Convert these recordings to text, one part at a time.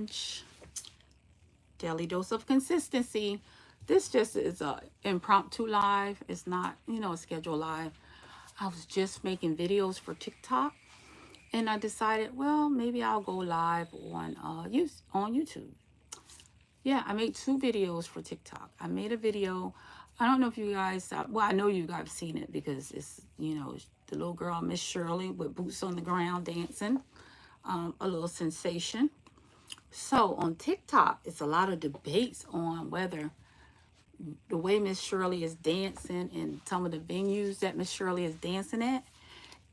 Challenge, Daily Dose of Consistency. This just is a impromptu live. It's not, a scheduled live. I was just making videos for TikTok, and I decided, well, maybe I'll go live on YouTube. Yeah, I made 2 videos for TikTok. I made a video. I don't know if you guys, well, I know you guys have seen it because it's, the little girl, Miss Shirley, with boots on the ground dancing, a little sensation. So on TikTok, it's a lot of debates on whether the way Miss Shirley is dancing and some of the venues that Miss Shirley is dancing at,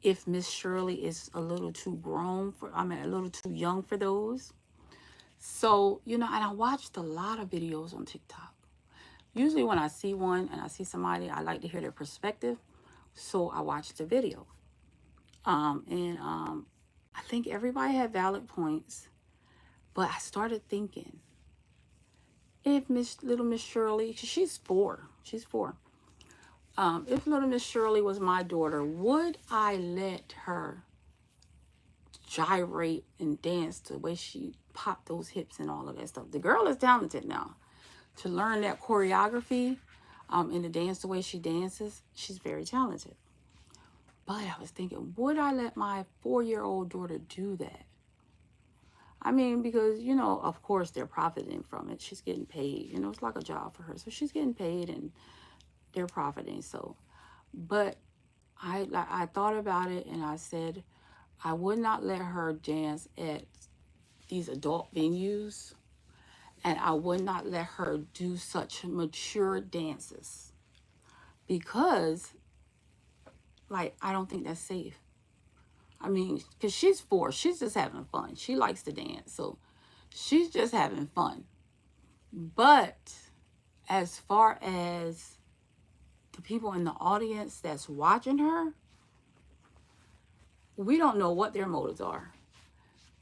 if Miss Shirley is a little too grown a little too young for those. So, and I watched a lot of videos on TikTok. Usually when I see one and I see somebody, I like to hear their perspective. So I watched the video. I think everybody had valid points. But I started thinking, if little Miss Shirley, she's 4. If little Miss Shirley was my daughter, would I let her gyrate and dance the way she popped those hips and all of that stuff? The girl is talented now. To learn that choreography and to dance the way she dances, she's very talented. But I was thinking, would I let my 4-year-old daughter do that? I mean, because, of course they're profiting from it. She's getting paid. It's like a job for her. So she's getting paid and they're profiting. So, but I thought about it and I said, I would not let her dance at these adult venues. And I would not let her do such mature dances. Because, I don't think that's safe. I mean, because she's 4. She's just having fun. She likes to dance. So she's just having fun. But as far as the people in the audience that's watching her, we don't know what their motives are.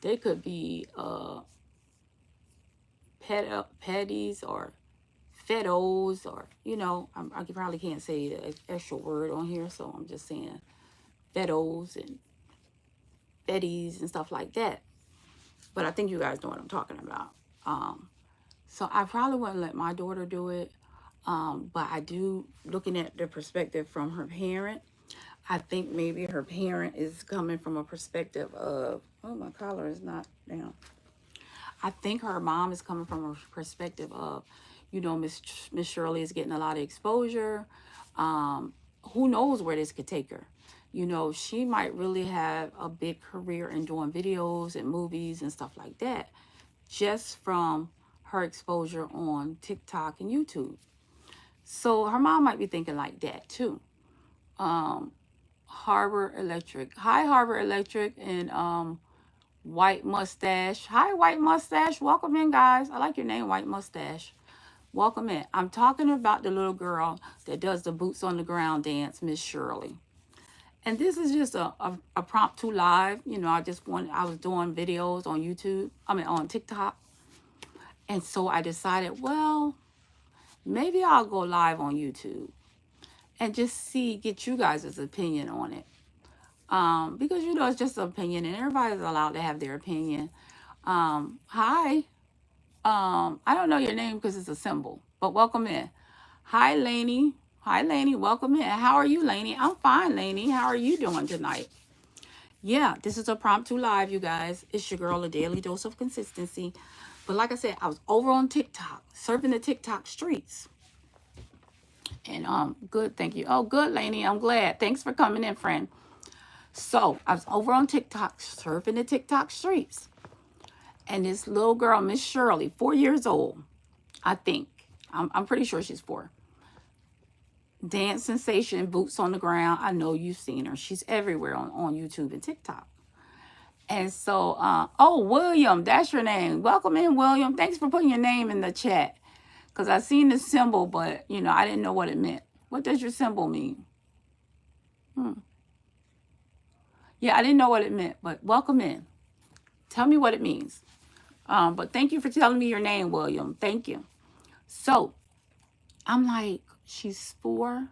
They could be petties or fedos or, I probably can't say an extra word on here. So I'm just saying fedos and fetties and stuff like that. But I think you guys know what I'm talking about. So I probably wouldn't let my daughter do it. But I do, looking at the perspective from her parent, I think maybe her parent is coming from a perspective of, oh, my collar is not down. I think her mom is coming from a perspective of, Miss Shirley is getting a lot of exposure. Who knows where this could take her? She might really have a big career in doing videos and movies and stuff like that, just from her exposure on TikTok and YouTube. So her mom might be thinking like that too. Harbor Electric. Hi, Harbor Electric and White Mustache. Hi, White Mustache. Welcome in, guys. I like your name, White Mustache. Welcome in. I'm talking about the little girl that does the boots on the ground dance, Miss Shirley. And this is just a impromptu live. I was doing videos on YouTube. On TikTok. And so I decided, well, maybe I'll go live on YouTube and just get you guys' opinion on it. Because, it's just an opinion and everybody's allowed to have their opinion. Hi. I don't know your name because it's a symbol, but welcome in. Hi, Lainey. Hi, Lainey. Welcome in. How are you, Lainey? I'm fine, Lainey. How are you doing tonight? Yeah, this is a impromptu live, you guys. It's your girl, A Daily Dose of Consistency. But like I said, I was over on TikTok, surfing the TikTok streets. And good, thank you. Oh, good, Lainey. I'm glad. Thanks for coming in, friend. So I was over on TikTok, surfing the TikTok streets. And this little girl, Miss Shirley, 4 years old, I think. I'm pretty sure she's 4. Dance sensation, boots on the ground. I know you've seen her. She's everywhere on YouTube and TikTok. And so, oh, William, that's your name. Welcome in, William. Thanks for putting your name in the chat. Because I seen the symbol, but, I didn't know what it meant. What does your symbol mean? Yeah, I didn't know what it meant, but welcome in. Tell me what it means. But thank you for telling me your name, William. Thank you. So I'm like, she's 4.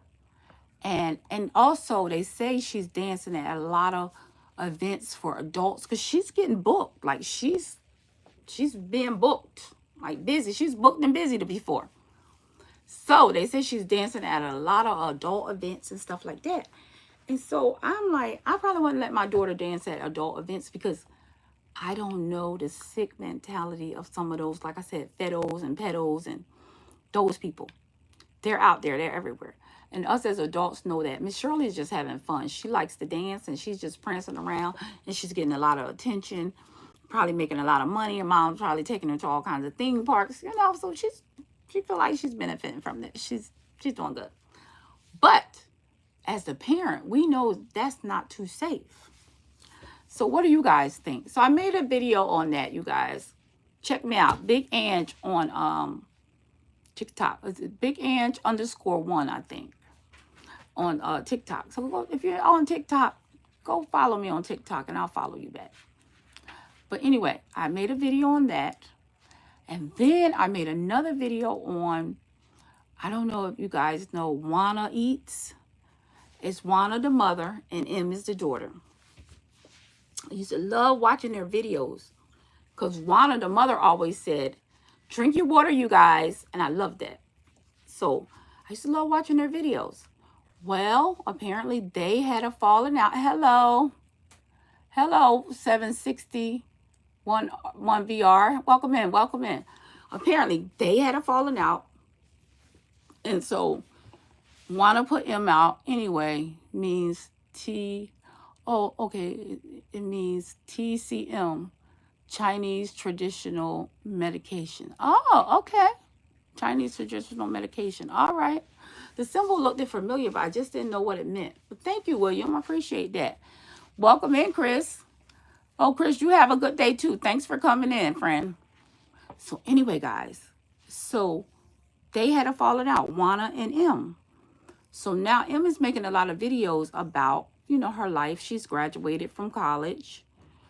And also they say she's dancing at a lot of events for adults because she's getting booked. Like she's she's being booked, like busy. She's booked and busy to before. So they say she's dancing at a lot of adult events and stuff like that. And so I'm like, I probably wouldn't let my daughter dance at adult events because I don't know the sick mentality of some of those, like I said, fedos and pedos and those people. They're out there, they're everywhere. And us as adults know that. Miss Shirley is just having fun. She likes to dance and she's just prancing around and she's getting a lot of attention, probably making a lot of money. Her mom's probably taking her to all kinds of theme parks, you know, so she feel like she's benefiting from this. She's doing good. But as the parent, we know that's not too safe. So what do you guys think? So I made a video on that, you guys. Check me out. Big Ange on TikTok. It's Big Ange _1, I think, on TikTok. So if you're on TikTok, go follow me on TikTok and I'll follow you back. But anyway, I made a video on that. And then I made another video on, I don't know if you guys know Juana Eats. It's Juana the mother and M is the daughter. I used to love watching their videos because Juana the mother always said, drink your water, you guys. And I loved that. So I used to love watching their videos. Well, apparently they had a falling out. Hello, 760 one VR. Welcome in. Apparently they had a falling out. And so wanna put M out anyway means it means TCM, Chinese traditional medication. Oh, okay. Chinese traditional medication. All right. The symbol looked familiar, but I just didn't know what it meant. But thank you, William. I appreciate that. Welcome in, Chris. Oh, Chris, you have a good day too. Thanks for coming in, friend. So anyway, guys. So they had a falling out, Juana and M. So now M is making a lot of videos about, you know, her life. She's graduated from college.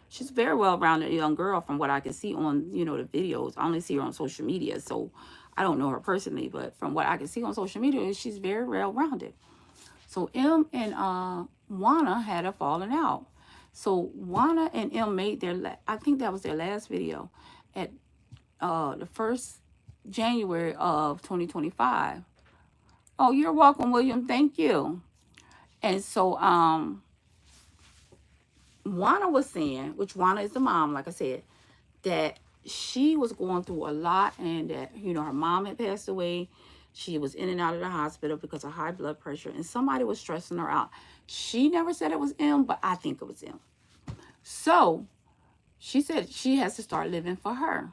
She's a very well-rounded young girl from what I can see on, you know, the videos. I only see her on social media, so I don't know her personally, but from what I can see on social media, she's very well-rounded. So M and Juana had a falling out. So Juana and M made I think that was their last video at the 1st January of 2025. Oh, you're welcome, William. Thank you. And so Juana was saying, which Juana is the mom, like I said, that she was going through a lot and that, you know, her mom had passed away. She was in and out of the hospital because of high blood pressure and somebody was stressing her out. She never said it was M, but I think it was M. So she said she has to start living for her.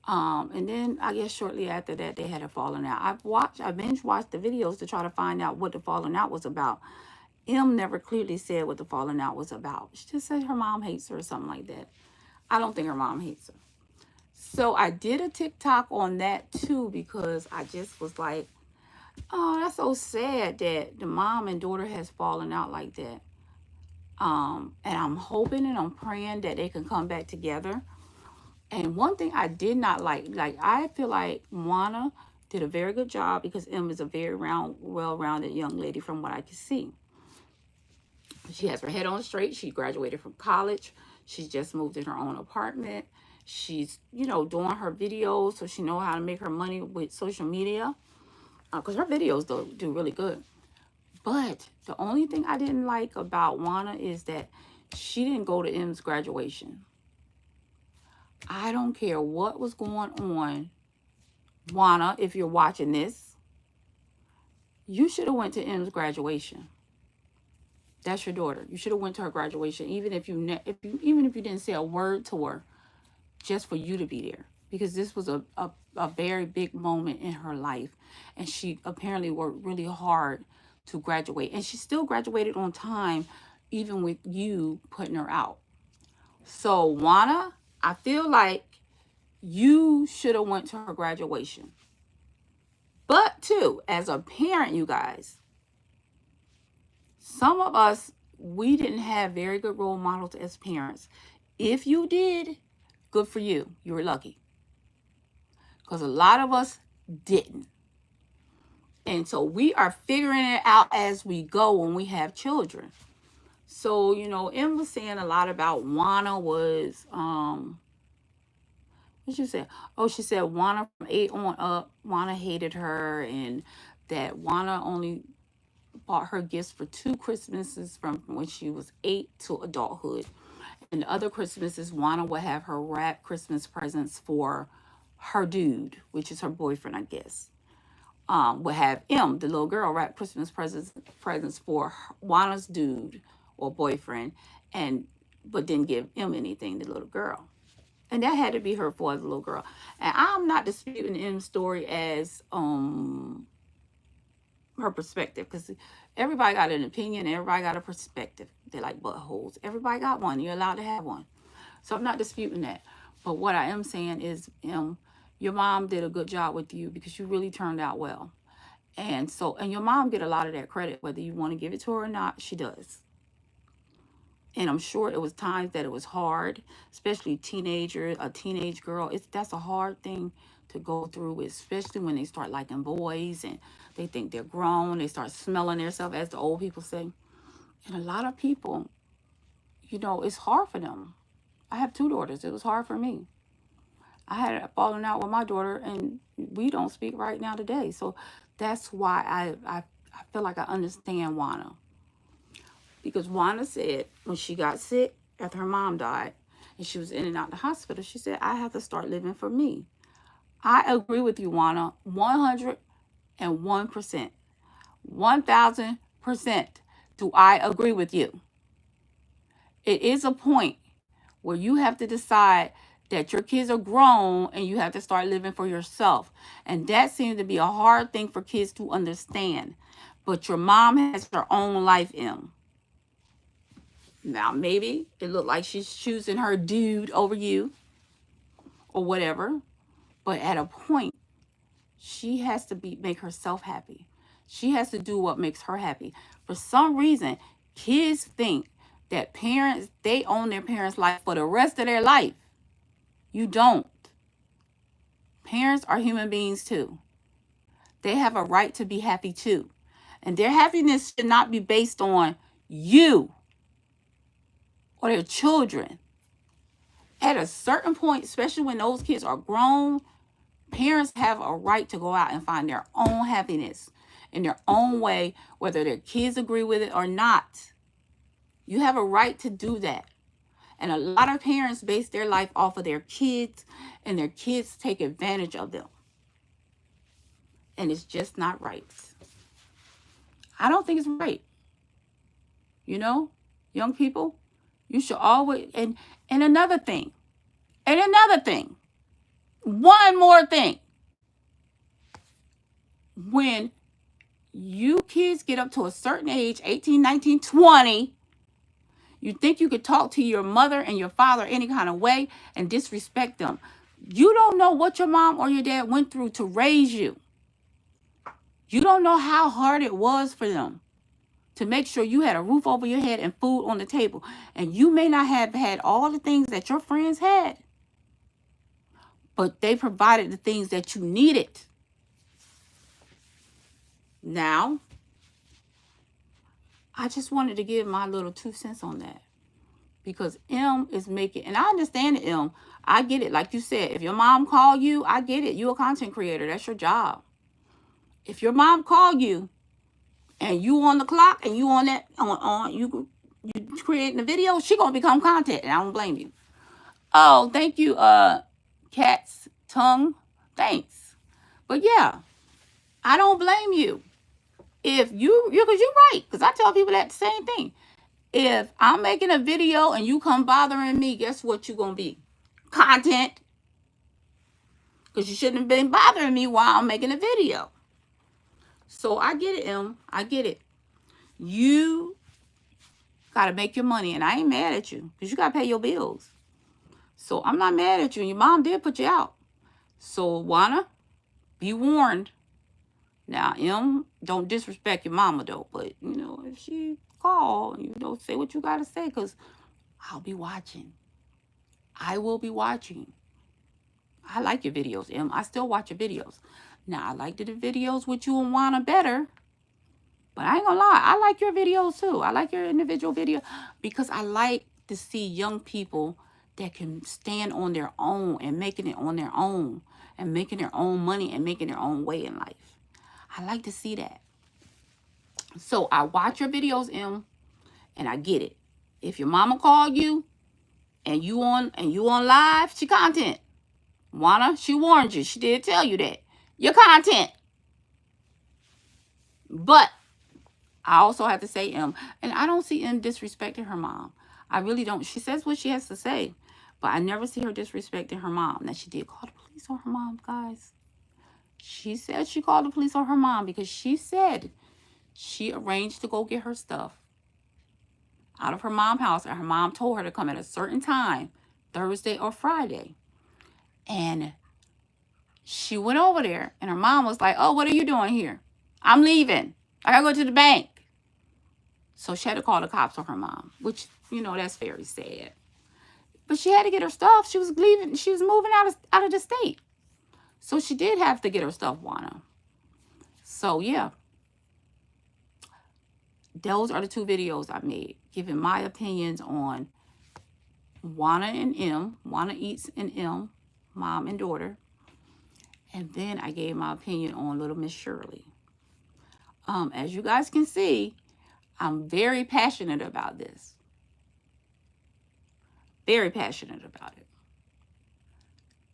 And then I guess shortly after that, they had a falling out. I binge watched the videos to try to find out what the falling out was about. M never clearly said what the falling out was about. She just said her mom hates her or something like that. I don't think her mom hates her. So I did a TikTok on that too because I just was like, oh, that's so sad that the mom and daughter has fallen out like that. And I'm hoping and I'm praying that they can come back together. And one thing I did not like I feel like Juana did a very good job because M is a very well-rounded young lady from what I can see. She has her head on straight. She graduated from college. She's just moved in her own apartment. She's, you know, doing her videos so she knows how to make her money with social media. Because her videos do really good. But the only thing I didn't like about Juana is that she didn't go to M's graduation. I don't care what was going on, Juana, if you're watching this, you should have went to M's graduation. That's your daughter. You should have went to her graduation, even if you didn't say a word to her, just for you to be there, because this was a very big moment in her life, and she apparently worked really hard to graduate, and she still graduated on time, even with you putting her out. So Juana, I feel like you should have went to her graduation. But too, as a parent, you guys, some of us, we didn't have very good role models as parents. If you did, good for you. You were lucky. Because a lot of us didn't. And so we are figuring it out as we go when we have children. So, you know, Em was saying a lot about Juana was What she said? Oh, she said Juana from 8 on up, Juana hated her, and that Juana only bought her gifts for 2 Christmases from when she was 8 to adulthood. And the other Christmases, Juana would have her wrap Christmas presents for her dude, which is her boyfriend, I guess. Would have M, the little girl, wrap Christmas presents for Juana's dude or boyfriend, and but didn't give M anything, the little girl. And that had to be her for the little girl. And I'm not disputing M's story as her perspective, because everybody got an opinion, everybody got a perspective. They're like buttholes. Everybody got one. You're allowed to have one. So I'm not disputing that. But what I am saying is, your mom did a good job with you because you really turned out well. And so, and your mom get a lot of that credit, whether you want to give it to her or not, she does. And I'm sure it was times that it was hard, especially a teenage girl. That's a hard thing to go through, especially when they start liking boys and they think they're grown. They start smelling themselves, as the old people say. And a lot of people, it's hard for them. I have 2 daughters. It was hard for me. I had fallen out with my daughter, and we don't speak right now today. So that's why I feel like I understand Juana. Because Juana said when she got sick after her mom died and she was in and out the hospital, she said, I have to start living for me. I agree with you, Juana, 101%. 1,000% do I agree with you. It is a point where you have to decide that your kids are grown and you have to start living for yourself. And that seems to be a hard thing for kids to understand. But your mom has her own life in. Now, maybe it looked like she's choosing her dude over you or whatever. But at a point, she has to make herself happy. She has to do what makes her happy. For some reason, kids think that parents, they own their parents' life for the rest of their life. You don't. Parents are human beings too. They have a right to be happy too. And their happiness should not be based on you or their children. At a certain point, especially when those kids are grown, parents have a right to go out and find their own happiness in their own way, whether their kids agree with it or not. You have a right to do that. And a lot of parents base their life off of their kids, and their kids take advantage of them. And it's just not right. I don't think it's right. Young people, you should always, and another thing, one more thing. When you kids get up to a certain age, 18, 19, 20, you think you could talk to your mother and your father any kind of way and disrespect them. You don't know what your mom or your dad went through to raise you. You don't know how hard it was for them to make sure you had a roof over your head and food on the table. And you may not have had all the things that your friends had, but they provided the things that you needed. Now, I just wanted to give my little 2 cents on that. Because M is making, and I understand it, M. I get it. Like you said, if your mom called you, I get it. You're a content creator. That's your job. If your mom called you and you on the clock and you on that, you creating a video, she going to become content, and I don't blame you. Oh, thank you, Cat's Tongue. Thanks. But yeah, I don't blame you. If because you're right. Because I tell people that same thing. If I'm making a video and you come bothering me, guess what you're going to be? Content. Because you shouldn't have been bothering me while I'm making a video. So I get it, M. I get it. You got to make your money. And I ain't mad at you. Because you got to pay your bills. So I'm not mad at you. And your mom did put you out. So, Juana, be warned. Now, M, don't disrespect your mama, though. But, if she call, say what you got to say. Because I'll be watching. I will be watching. I like your videos, M. I still watch your videos. Now, I like the videos with you and Juana better. But I ain't gonna lie. I like your videos, too. I like your individual video. Because I like to see young people that can stand on their own and making it on their own and making their own money and making their own way in life. I like to see that. So I watch your videos, and I get it. If your mama called you and you on live, she content. Juana, she warned you. She did tell you that. Your content. But I also have to say and I don't see disrespecting her mom. I really don't. She says what she has to say, but I never see her disrespecting her mom. Now, she did call the police on her mom, guys. She said she called the police on her mom because she said she arranged to go get her stuff out of her mom's house, and her mom told her to come at a certain time, Thursday or Friday. And she went over there, and her mom was like, "Oh, what are you doing here? I'm leaving. I gotta go to the bank." So she had to call the cops on her mom, which, that's very sad. But she had to get her stuff. She was leaving. She was moving out of the state. So she did have to get her stuff, Juana. So, yeah. Those are the 2 videos I made, giving my opinions on Juana and M. Juana Eats and M, mom and daughter. And then I gave my opinion on Little Miss Shirley. As you guys can see, I'm very passionate about this. Very passionate about it.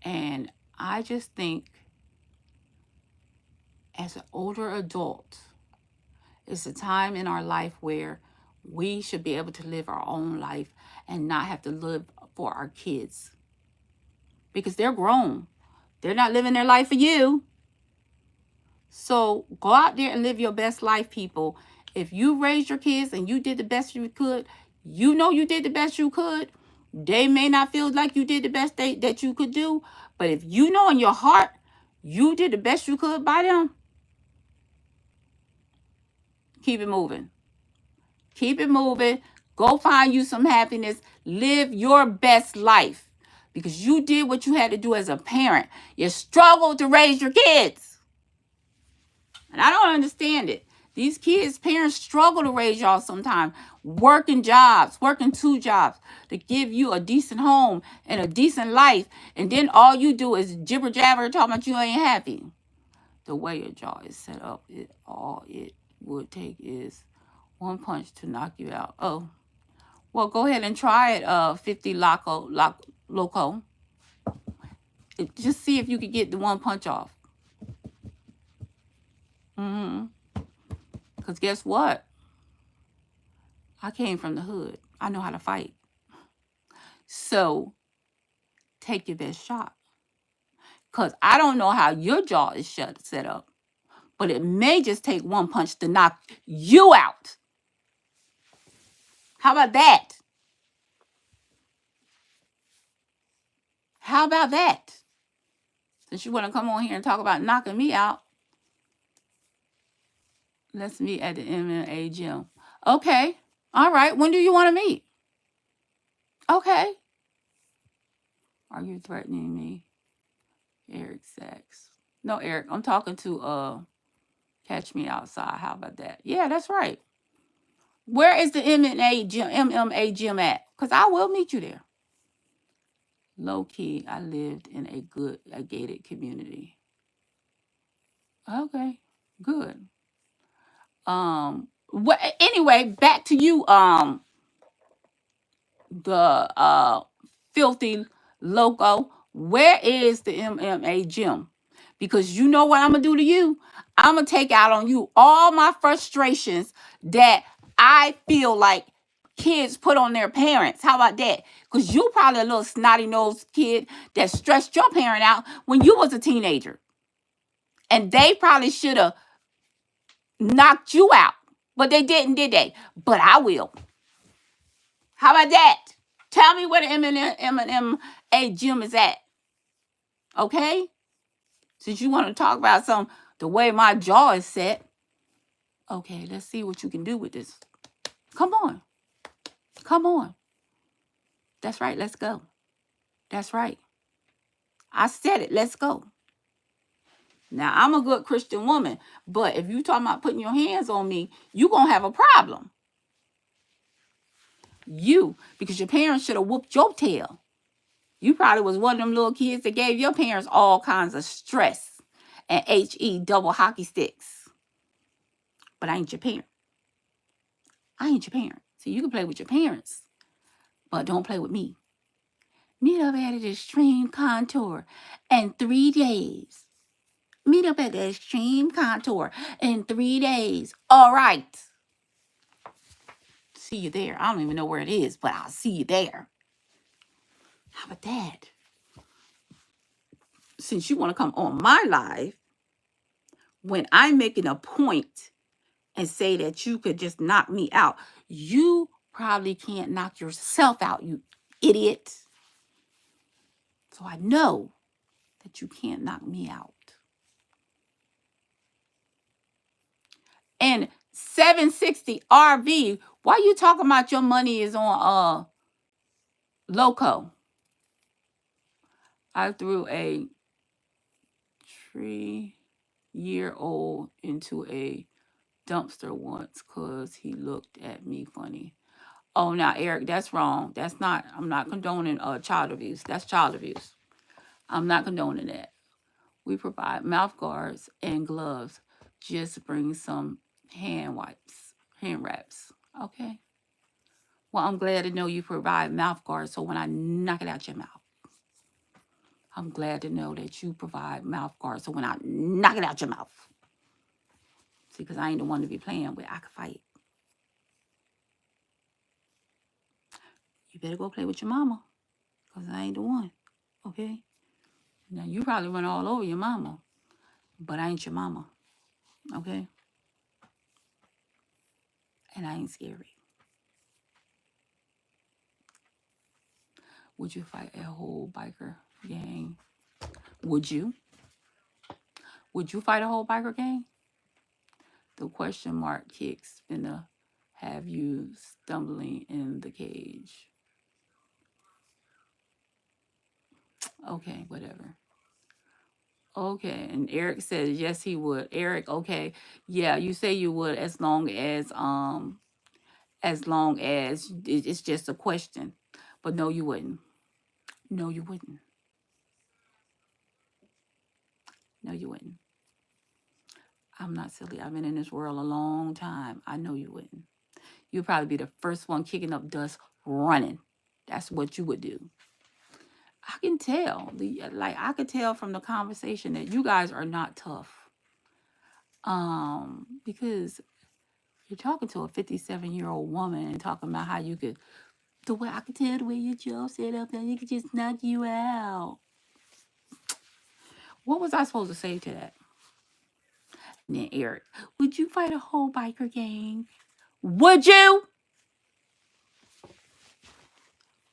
And I just think as an older adult, it's a time in our life where we should be able to live our own life and not have to live for our kids. Because they're grown. They're not living their life for you. So go out there and live your best life, people. If you raised your kids and you did the best you could, you know you did the best you could. They may not feel like you did the best that you could do, but if you know in your heart you did the best you could by them, keep it moving. Keep it moving. Go find you some happiness. Live your best life because you did what you had to do as a parent. You struggled to raise your kids. And I don't understand it. These kids, parents struggle to raise y'all sometimes. Working 2 jobs to give you a decent home and a decent life. And then all you do is jibber jabber talking about you ain't happy. The way your jaw is set up, all it would take is 1 punch to knock you out. Oh, well, go ahead and try it, 50 Loco. Just see if you could get the 1 punch off. Because guess what? I came from the hood. I know how to fight. So take your best shot. Because I don't know how your jaw is set up. But it may just take 1 punch to knock you out. How about that? How about that? Since you want to come on here and talk about knocking me out, let's meet at the MMA gym. Okay. All right. When do you want to meet? Okay. Are you threatening me? Eric Sachs. No, Eric. I'm talking to Catch Me Outside. How about that? Yeah, that's right. Where is the MMA gym at? Because I will meet you there. Low key, I lived in a gated community. Okay, good. Anyway, back to you, the filthy loco. Where is the MMA gym? Because you know what I'm gonna do to you? I'm gonna take out on you all my frustrations that I feel like kids put on their parents. How about that? Because you probably a little snotty-nosed kid that stressed your parent out when you was a teenager. And they probably should have knocked you out. But they didn't, did they? But I will. How about that? Tell me where the MMA gym is at. Okay? Since you want to talk about the way my jaw is set. Okay, let's see what you can do with this. Come on. Come on. That's right. Let's go. That's right. I said it. Let's go. Now, I'm a good Christian woman, but if you talking about putting your hands on me, you going to have a problem. Because your parents should have whooped your tail. You probably was one of them little kids that gave your parents all kinds of stress and HE double hockey sticks. But I ain't your parent. I ain't your parent. So you can play with your parents, but don't play with me. Meet up at the extreme contour in 3 days. Meet up at the extreme contour in 3 days. All right. See you there. I don't even know where it is, but I'll see you there. How about that? Since you want to come on my live, when I'm making a point and say that you could just knock me out, you probably can't knock yourself out, you idiot. So I know that you can't knock me out. And 760 RV, why you talking about your money is on Loco? I threw a 3-year-old into a dumpster once because he looked at me funny. Oh, now, Eric, that's wrong. That's not, I'm not condoning child abuse. That's child abuse. I'm not condoning that. We provide mouth guards and gloves. Just bring some hand wraps. Okay. Well, I'm glad to know you provide mouth guards so when I knock it out your mouth. I'm glad to know that you provide mouth guards so when I knock it out your mouth. See, because I ain't the one to be playing with. I can fight. You better go play with your mama because I ain't the one. Okay? Now, you probably run all over your mama, but I ain't your mama. Okay? And I ain't scary. Would you fight a whole biker gang? Would you? Would you fight a whole biker gang? The question mark kicks finna have you stumbling in the cage. Okay, whatever. Okay, and Eric says yes, he would. Eric, okay, yeah, you say you would as long as it's just a question, but no, you wouldn't. No, you wouldn't. No, you wouldn't. I'm not silly. I've been in this world a long time. I know you wouldn't. You'd probably be the first one kicking up dust, running. That's what you would do. I can tell. I could tell from the conversation that you guys are not tough. Because you're talking to a 57-year-old woman and talking about how you could, the way I could tell the way your jaw set up and you could just knock you out. What was I supposed to say to that? And then Eric, would you fight a whole biker gang? Would you?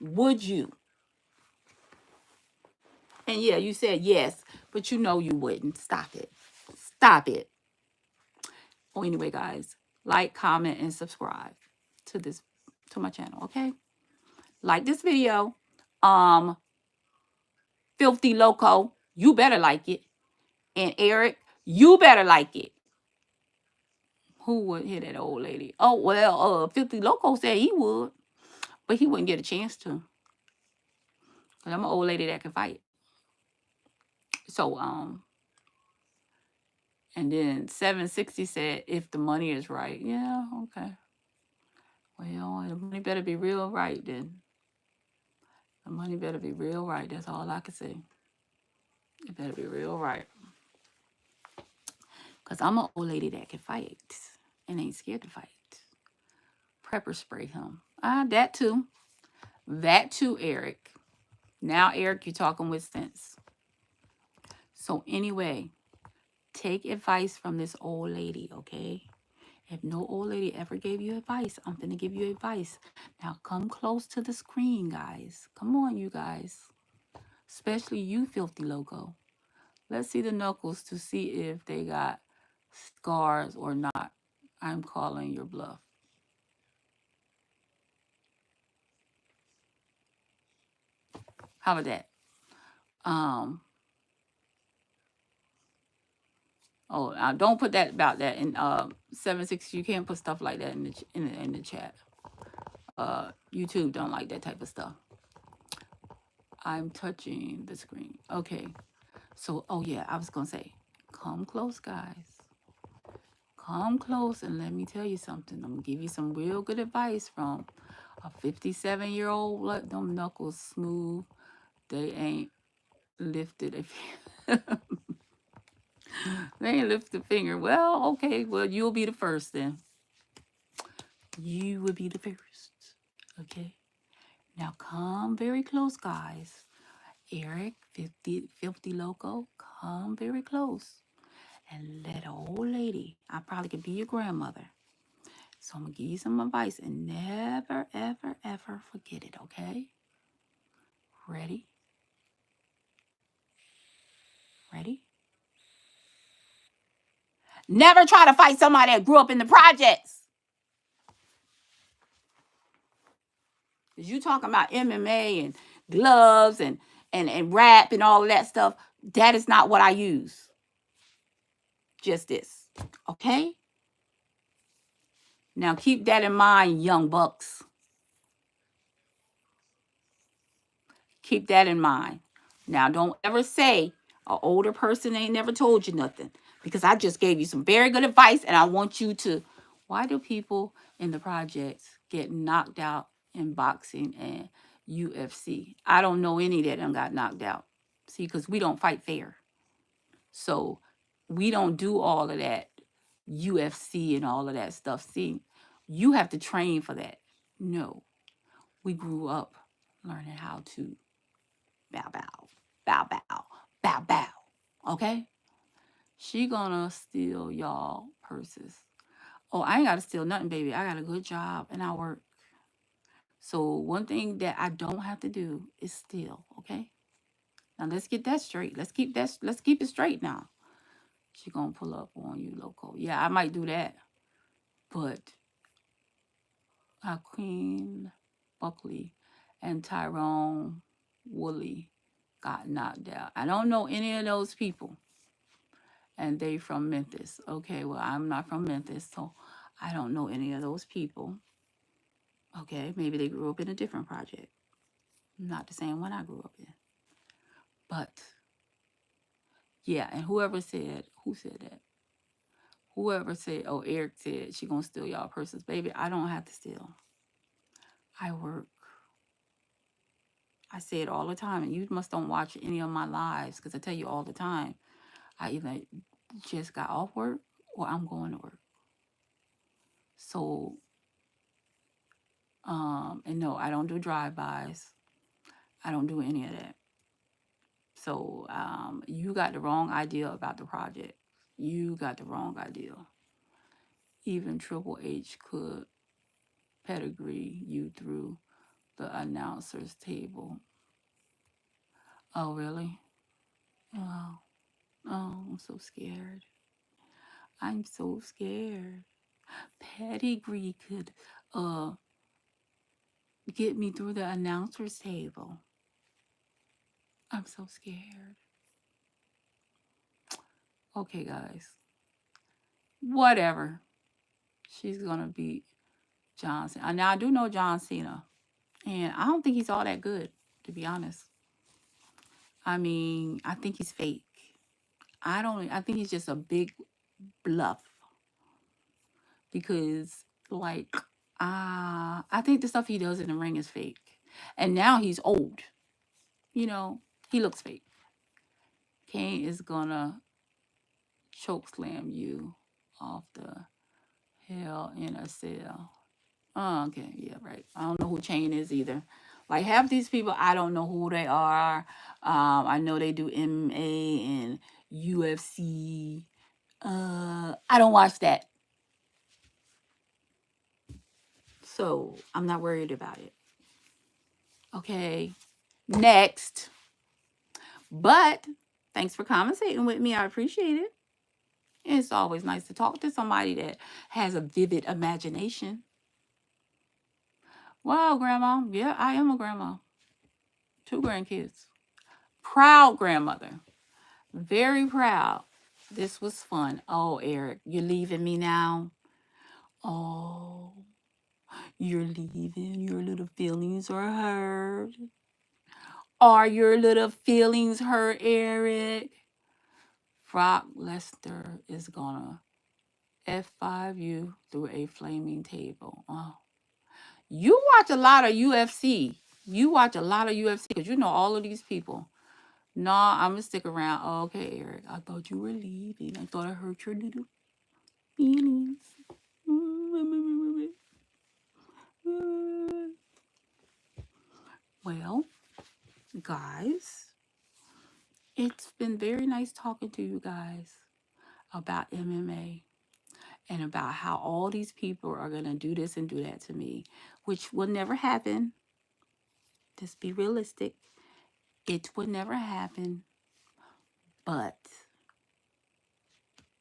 Would you? And yeah, you said yes, but you know you wouldn't. Stop it. Stop it. Oh, anyway, guys, like, comment, and subscribe to my channel, okay? Like this video. Filthy Loco, you better like it. And Eric, you better like it. Who would hit that old lady? Oh, well, Filthy Loco said he would, but he wouldn't get a chance to. Because I'm an old lady that can fight. So, and then 760 said, if the money is right. Yeah, okay. Well, the money better be real right then. The money better be real right. That's all I can say. It better be real right. Because I'm an old lady that can fight and ain't scared to fight. Pepper spray him. That too. That too, Eric. Now, Eric, you're talking with sense. So anyway, take advice from this old lady, okay? If no old lady ever gave you advice, I'm going to give you advice. Now, come close to the screen, guys. Come on, you guys. Especially you, Filthy Loco. Let's see the knuckles to see if they got scars or not. I'm calling your bluff. How about that? Oh, don't put that about that in 760. You can't put stuff like that in the chat. YouTube don't like that type of stuff. I'm touching the screen. Okay. So, oh yeah, I was going to say, come close, guys. Come close and let me tell you something. I'm going to give you some real good advice from a 57-year-old. Let them knuckles smooth. They ain't lifted a they ain't lifted a finger. Well, okay. Well, you'll be the first then. You will be the first. Okay. Now come very close, guys. Eric, 50 Loco, come very close. And let an old lady, I probably could be your grandmother. So I'm going to give you some advice and never, ever, ever forget it, okay? Ready? Ready? Never try to fight somebody that grew up in the projects. Because you talking about MMA and gloves and rap and all of that stuff. That is not what I use. Just this, okay? Now keep that in mind, young bucks. Keep that in mind. Now don't ever say an older person ain't never told you nothing, because I just gave you some very good advice and I want you to. Why do people in the projects get knocked out in boxing and UFC? I don't know any that done got knocked out. See, because we don't fight fair. So we don't do all of that UFC and all of that stuff. See, you have to train for that. No, we grew up learning how to bow, bow, bow, bow, bow, bow. Okay? She gonna steal y'all purses. Oh, I ain't gotta steal nothing, baby. I got a good job and I work. So one thing that I don't have to do is steal. Okay? Now let's get that straight. Let's keep it straight now. She gonna pull up on you, Loco. Yeah, I might do that. But Queen Buckley and Tyrone Woolley got knocked out. I don't know any of those people. And they from Memphis. Okay, well, I'm not from Memphis, so I don't know any of those people. Okay, maybe they grew up in a different project. Not the same one I grew up in. But, yeah, and who said that? Whoever said, oh, Eric said she gonna steal y'all purses. Baby, I don't have to steal. I work. I say it all the time, and you must don't watch any of my lives, because I tell you all the time, I either just got off work or I'm going to work. So, and no, I don't do drive-bys. I don't do any of that. So you got the wrong idea about the project. You got the wrong idea. Even Triple H could pedigree you through the announcer's table. Oh, really? Oh, I'm so scared. I'm so scared. Pedigree could get me through the announcer's table. I'm so scared. Okay, guys. Whatever. She's going to beat John Cena. Now, I do know John Cena. And I don't think he's all that good, to be honest. I mean, I think he's fake. I think he's just a big bluff. Because, like, I think the stuff he does in the ring is fake. And now he's old. You know, he looks fake. Kane is gonna choke slam you off the Hell in a Cell. Oh, okay, yeah, right. I don't know who Chain is either. Like half these people, I don't know who they are. I know they do MMA and UFC. I don't watch that, so I'm not worried about it. Okay, next. But thanks for conversating with me. I appreciate it. It's always nice to talk to somebody that has a vivid imagination. Wow, Grandma. Yeah, I am a grandma. 2 grandkids. Proud grandmother. Very proud. This was fun. Oh, Eric, you're leaving me now? Oh, you're leaving. Your little feelings are hurt. Are your little feelings hurt, Eric? Brock Lesnar is gonna F5 you through a flaming table. Oh. You watch a lot of UFC. You watch a lot of UFC because you know all of these people. No, I'm gonna stick around. Oh, okay, Eric. I thought you were leaving. I thought I hurt your little feelings. Well, guys, it's been very nice talking to you guys about MMA and about how all these people are gonna do this and do that to me, which will never happen. Just be realistic. It would never happen. But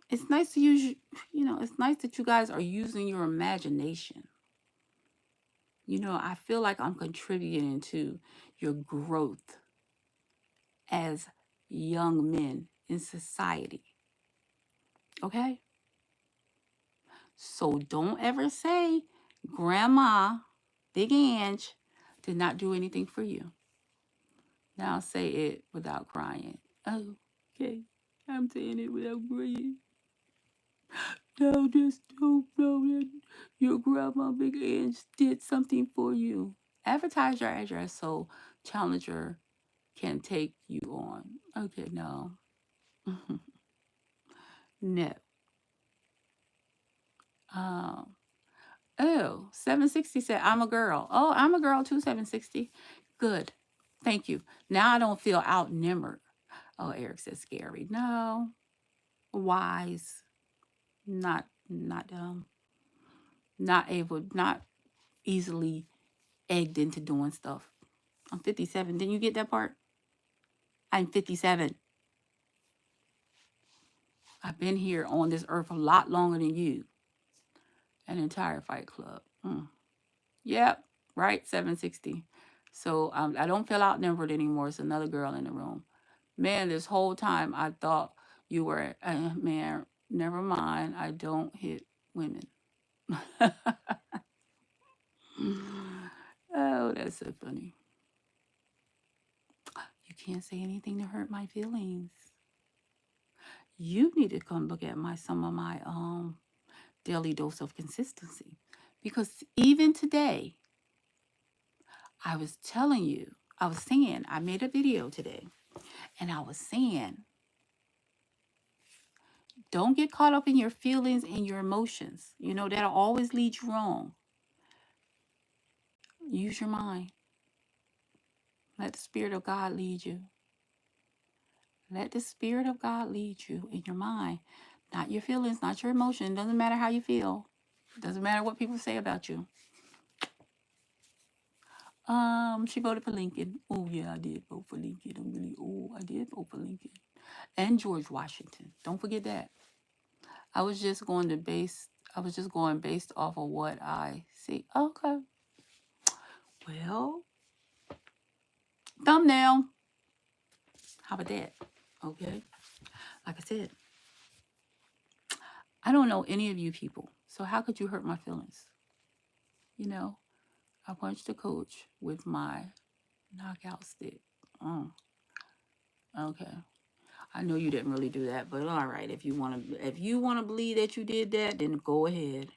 it's nice to use, it's nice that you guys are using your imagination. I feel like I'm contributing to your growth as young men in society. Okay? So don't ever say Grandma, Big Ange, did not do anything for you. Now say it without crying. Oh, okay. I'm saying it without crying. No, just don't know that your grandma Big Ange did something for you. Advertise your address so Challenger can take you on. Okay, no. No. 760 said, I'm a girl. Oh, I'm a girl too, 760. Good. Thank you. Now I don't feel outnumbered. Oh, Eric says scary. No. Wise. Not not easily egged into doing stuff. I'm 57. Didn't you get that part? I'm 57. I've been here on this earth a lot longer than you. An entire Fight Club. Yep, right, 760. So I don't feel outnumbered anymore. It's another girl in the room. Man, this whole time I thought you were, man, never mind. I don't hit women. Oh, that's so funny. You can't say anything to hurt my feelings. You need to come look at some of my daily dose of consistency. Because even today, I was saying, I made a video today, and I was saying, don't get caught up in your feelings and your emotions. That'll always lead you wrong. Use your mind. Let the Spirit of God lead you. Let the Spirit of God lead you in your mind. Not your feelings, not your emotion. Doesn't matter how you feel. Doesn't matter what people say about you. She voted for Lincoln. Oh yeah, I did vote for Lincoln. I did vote for Lincoln. And George Washington. Don't forget that. I was just going based off of what I see. Okay. Well, thumbnail. How about that? Okay. Like I said, I don't know any of you people. So how could you hurt my feelings? I punched the coach with my knockout stick. Okay. I know you didn't really do that, but all right. If you want to believe that you did that, then go ahead.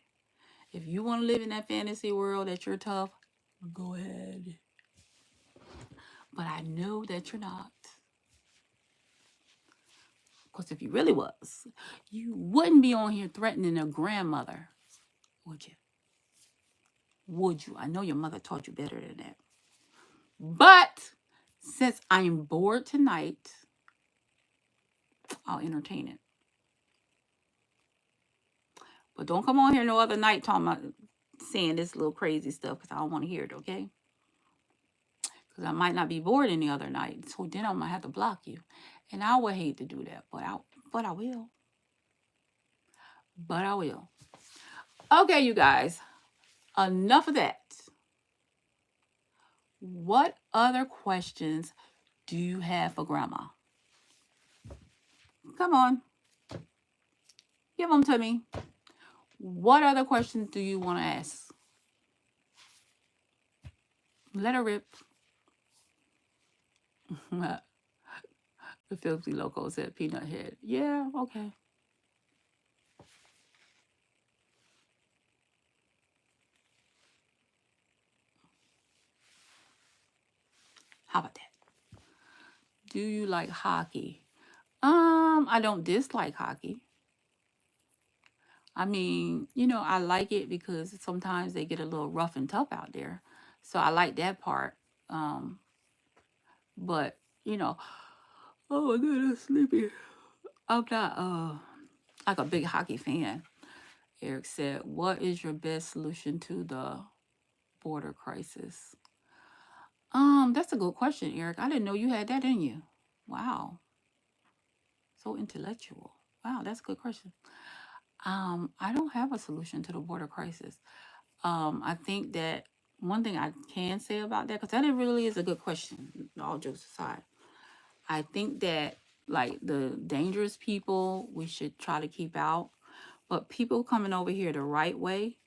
If you want to live in that fantasy world that you're tough, go ahead. But I know that you're not. Because if you really was, you wouldn't be on here threatening a grandmother, would you? Would you? I know your mother taught you better than that. But since I'm bored tonight, I'll entertain it. But don't come on here no other night talking about saying this little crazy stuff because I don't want to hear it, okay? Because I might not be bored any other night. So then I might have to block you. And I would hate to do that, but I will. But I will. Okay, you guys. Enough of that. What other questions do you have for Grandma? Come on. Give them to me. What other questions do you want to ask? Let her rip. The filthy loco said peanut head. Yeah, okay. How about that? Do you like hockey? I don't dislike hockey. I mean, I like it because sometimes they get a little rough and tough out there. So I like that part. Um, but you know, oh my goodness, sleepy. I'm not like a big hockey fan. Eric said, "What is your best solution to the border crisis?" That's a good question, Eric. I didn't know you had that in you. Wow, so intellectual. Wow, that's a good question. I don't have a solution to the border crisis. I think that one thing I can say about that, because that really is a good question, all jokes aside. I think that like the dangerous people we should try to keep out, but people coming over here the right way,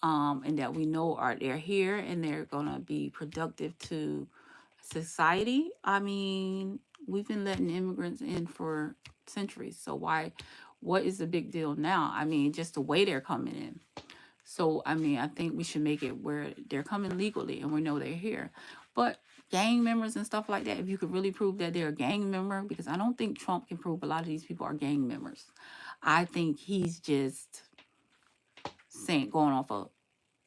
and that we know are they're here and they're gonna be productive to society. I mean, we've been letting immigrants in for centuries, so what is the big deal now? I mean, just the way they're coming in. So, I mean, I think we should make it where they're coming legally and we know they're here. But gang members and stuff like that, if you could really prove that they're a gang member, because I don't think Trump can prove a lot of these people are gang members. I think he's just going off of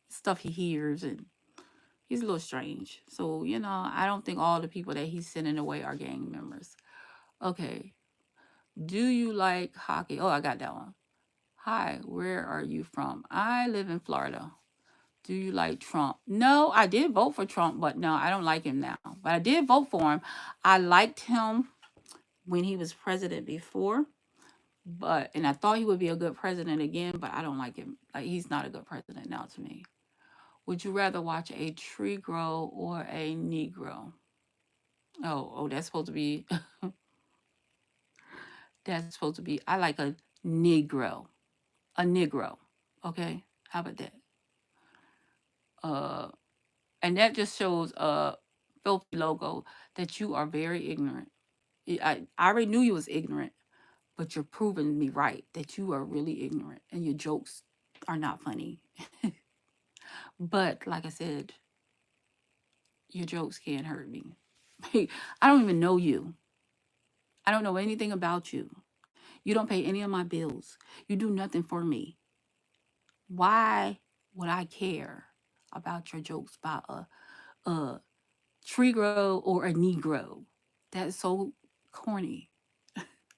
stuff he hears, and he's a little strange. So, I don't think all the people that he's sending away are gang members. Okay. Do you like hockey? Oh, I got that one. Hi, where are you from? I live in Florida. Do you like Trump? No, I did vote for Trump, but no, I don't like him now. But I did vote for him. I liked him when he was president before, and I thought he would be a good president again, but I don't like him. Like, he's not a good president now to me. Would you rather watch a tree grow or a Negro? Oh, that's supposed to be I like a Negro. A Negro. Okay? How about that? Uh and that just shows filthy logo that you are very ignorant. I already knew you was ignorant, but you're proving me right that you are really ignorant and your jokes are not funny. But like I said, your jokes can't hurt me. I don't even know you. I don't know anything about you. You don't pay any of my bills. You do nothing for me. Why would I care about your jokes about a tree grow or a Negro? That's so corny.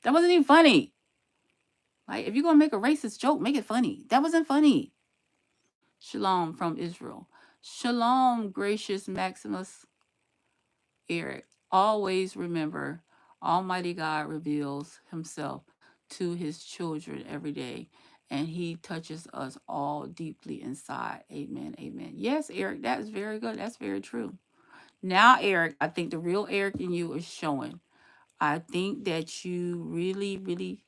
That wasn't even funny. Like, if you're gonna make a racist joke, make it funny. That wasn't funny. Shalom from Israel. Shalom, gracious Maximus. Eric. Always remember, Almighty God reveals himself to his children every day, and he touches us all deeply inside. Amen. Amen. Yes, Eric, that is very good. That's very true. Now, Eric, I think the real Eric in you is showing. I think that you really, really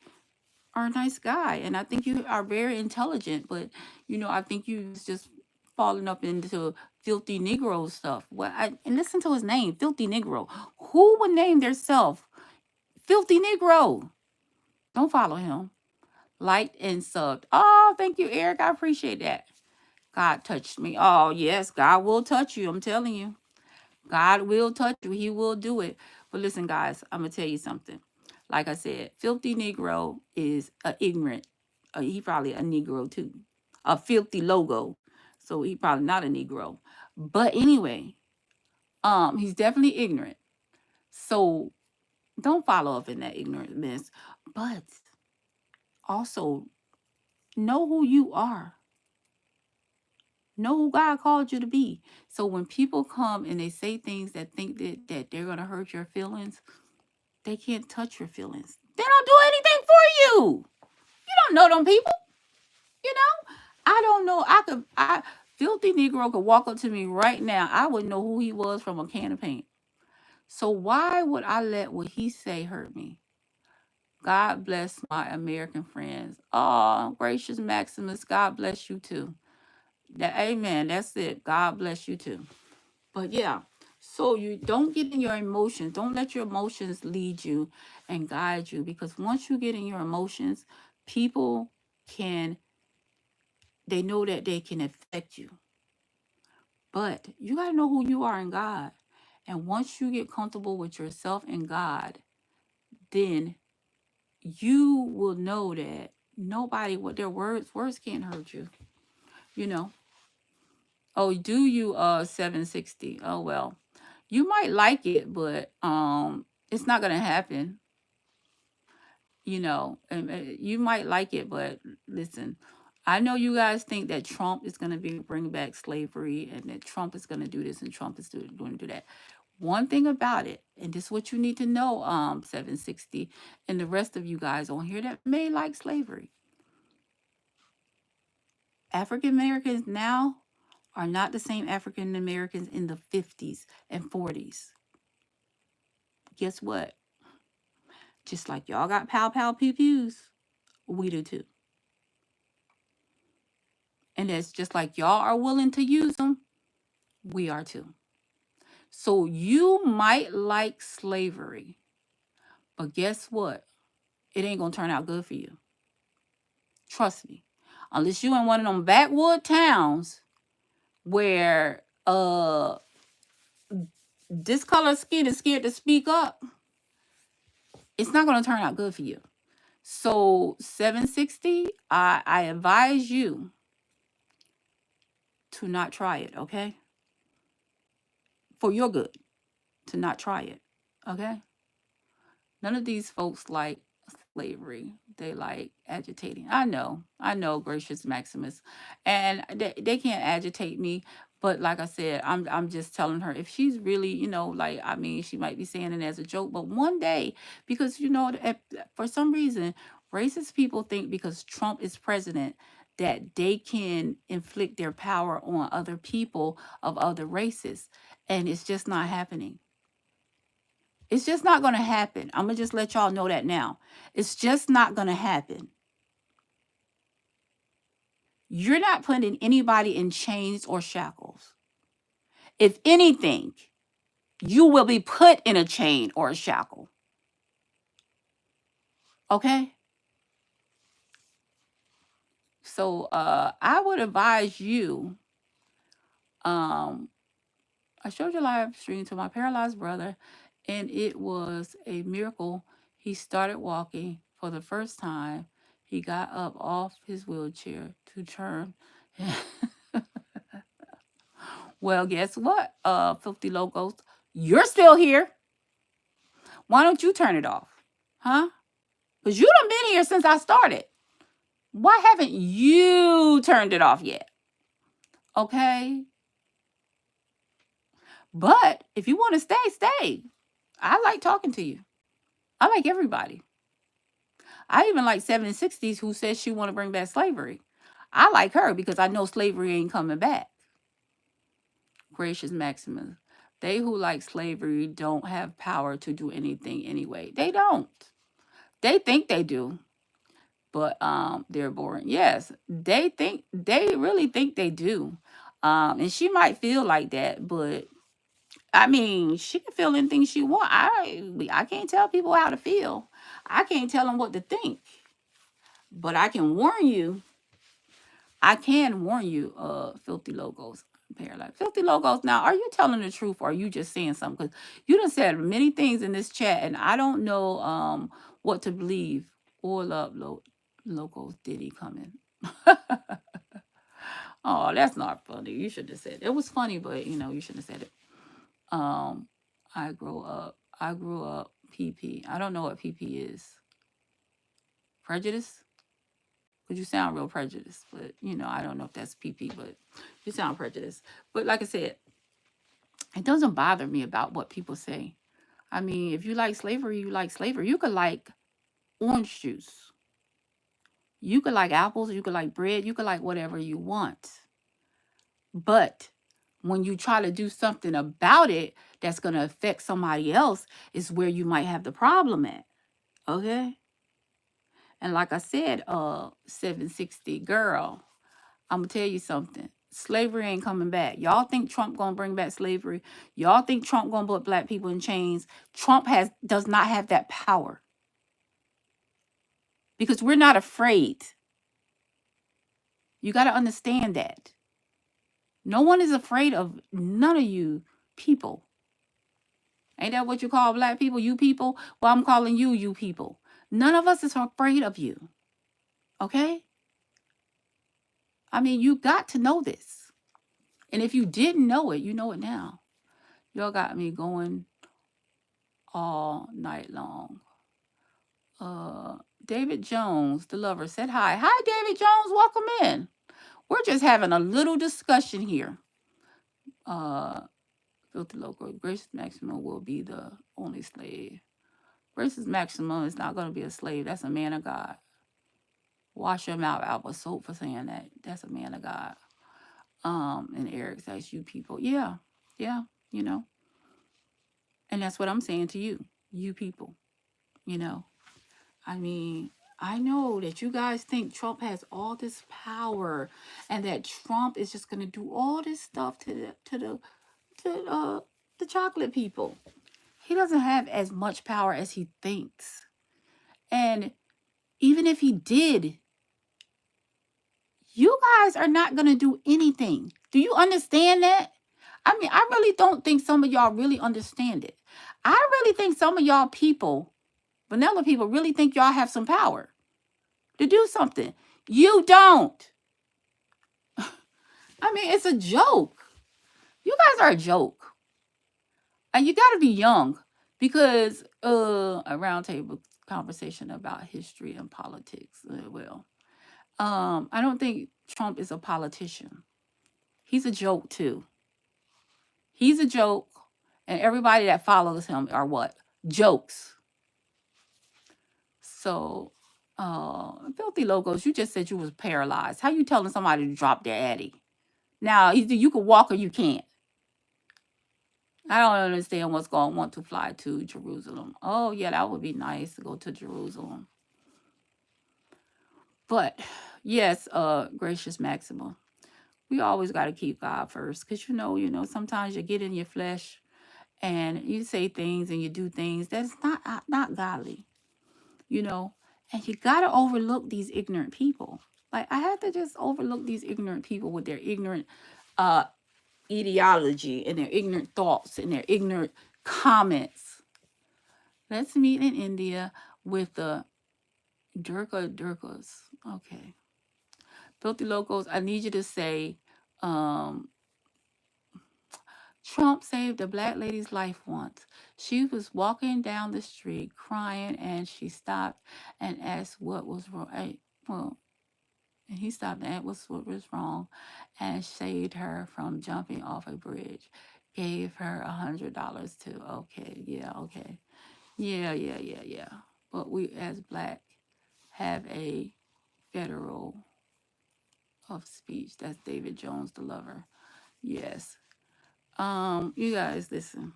are a nice guy, and I think you are very intelligent. But I think you just falling up into filthy Negro stuff. And listen to his name, filthy Negro. Who would name theirself filthy Negro? Don't follow him. Liked and subbed. Oh, thank you, Eric. I appreciate that. God touched me. Oh yes, God will touch you. I'm telling you. God will touch you. He will do it. But listen, guys, I'm gonna tell you something. Like I said, filthy Negro is a ignorant. He probably a Negro too. A filthy logo. So he probably not a Negro. But anyway, he's definitely ignorant. So don't follow up in that ignorant mess. But also know who you are. Know who God called you to be. So when people come and they say things that think that they're gonna hurt your feelings, they can't touch your feelings. They don't do anything for you. You don't know them people. You know, I don't know. Filthy Negro could walk up to me right now. I would know who he was from a can of paint. So why would I let what he say hurt me? God bless my American friends. Oh, gracious Maximus, God bless you too. Amen. That's it. God bless you too. But yeah. So you don't get in your emotions. Don't let your emotions lead you and guide you, because once you get in your emotions, people can, they know that they can affect you. But you got to know who you are in God. And once you get comfortable with yourself and God, then you will know that nobody, what their words can't hurt you. You know. Oh, do you 760? Oh well. You might like it, but it's not gonna happen. You know, and you might like it, but listen, I know you guys think that Trump is gonna bring back slavery, and that Trump is gonna do this and Trump is going to do that. One thing about it, and this is what you need to know, 760, and the rest of you guys on here that may like slavery. African Americans now are not the same African Americans in the 50s and 40s. Guess what? Just like y'all got pow pow pew pews, we do too. And it's just like y'all are willing to use them, we are too. So you might like slavery, but guess what? It ain't gonna turn out good for you. Trust me. Unless you in one of them backwood towns where this color skin is scared to speak up, it's not gonna turn out good for you. So 760, I advise you to not try it, okay? For your good, to not try it, okay? None of these folks like slavery. They like agitating. I know, Gracious Maximus. And they can't agitate me. But like I said, I'm just telling her, if she's really, like, I mean, she might be saying it as a joke, but one day, because for some reason, racist people think because Trump is president that they can inflict their power on other people of other races. And it's just not happening. It's just not going to happen. I'm going to just let y'all know that now. It's just not going to happen. You're not putting anybody in chains or shackles. If anything, you will be put in a chain or a shackle. Okay? So I would advise you, I showed you a live stream to my paralyzed brother, and it was a miracle. He started walking for the first time. He got up off his wheelchair to turn. Well, guess what? 50 logos, you're still here. Why don't you turn it off? Huh? Because you done been here since I started. Why haven't you turned it off yet? Okay. But if you want to stay, stay. I like talking to you. I like everybody. I even like 760s who says she want to bring back slavery. I like her because I know slavery ain't coming back. Gracious Maximus. They who like slavery don't have power to do anything anyway. They don't. They think they do, but they're boring. Yes, they really think they do. And she might feel like that, but I mean, she can feel anything she want. I can't tell people how to feel. I can't tell them what to think. But I can warn you. Filthy logos. Paralyzed. Filthy logos. Now, are you telling the truth or are you just saying something? Because you done said many things in this chat, and I don't know what to believe. Oil up, logos. Diddy coming. Oh, that's not funny. You should have said it. It was funny, but you shouldn't have said it. I grew up PP. I don't know what PP is. Prejudice? Because you sound real prejudiced, but I don't know if that's PP, but you sound prejudiced. But like I said, it doesn't bother me about what people say. I mean, if you like slavery, you like slavery. You could like orange juice. You could like apples, you could like bread, you could like whatever you want. But when you try to do something about it that's going to affect somebody else is where you might have the problem at. Okay? And like I said, 760 girl, I'm going to tell you something. slavery ain't coming back. Y'all think Trump gonna bring back slavery? Y'all think Trump gonna put black people in chains? Trump does not have that power, because we're not afraid. You got to understand that. No one is afraid of none of you people. Ain't that what you call black people? You people? Well, I'm calling you you people. None of us is afraid of you. Okay? I mean, you got to know this. And if you didn't know it, you know it now. Y'all got me going all night long. David Jones, the lover, said hi. Hi, David Jones. Welcome in. We're just having a little discussion here. Filthy Local. Gracious Maxima will be the only slave. Gracious Maxima is not going to be a slave. That's a man of God. Wash your mouth out with soap for saying that. That's a man of God. And Eric says, you people. Yeah, you know. And that's what I'm saying to you. You people, you know. I mean, I know that you guys think Trump has all this power and that Trump is just going to do all this stuff to the chocolate people. He doesn't have as much power as he thinks. And even if he did, you guys are not going to do anything. Do you understand that? I mean, I really don't think some of y'all really understand it. I really think some of y'all people, vanilla people, really think y'all have some power to do something. You don't. I mean, it's a joke. You guys are a joke. And you got to be young, because a roundtable conversation about history and politics. I don't think Trump is a politician. He's a joke too. He's a joke, and everybody that follows him are what? Jokes. So, Filthy Logos, you just said you was paralyzed. How you telling somebody to drop their addy? Now, either you can walk or you can't. I don't understand what's going to want to fly to Jerusalem. Oh, yeah, that would be nice to go to Jerusalem. But, yes, Gracious Maxima, we always got to keep God first, because, you know, sometimes you get in your flesh and you say things and you do things that's not godly, you know, and you got to overlook these ignorant people. Like, I had to just overlook these ignorant people with their ignorant ideology and their ignorant thoughts and their ignorant comments. Let's meet in India with the Durgas. Okay. Filthy Locals, I need you to say, Trump saved a black lady's life once. She was walking down the street crying, and she stopped and asked what was wrong. And he stopped and asked what was wrong, and saved her from jumping off a bridge. Gave her $100 to. Okay, yeah. But we as black have a federal of speech. That's David Jones, the lover. Yes. You guys, listen.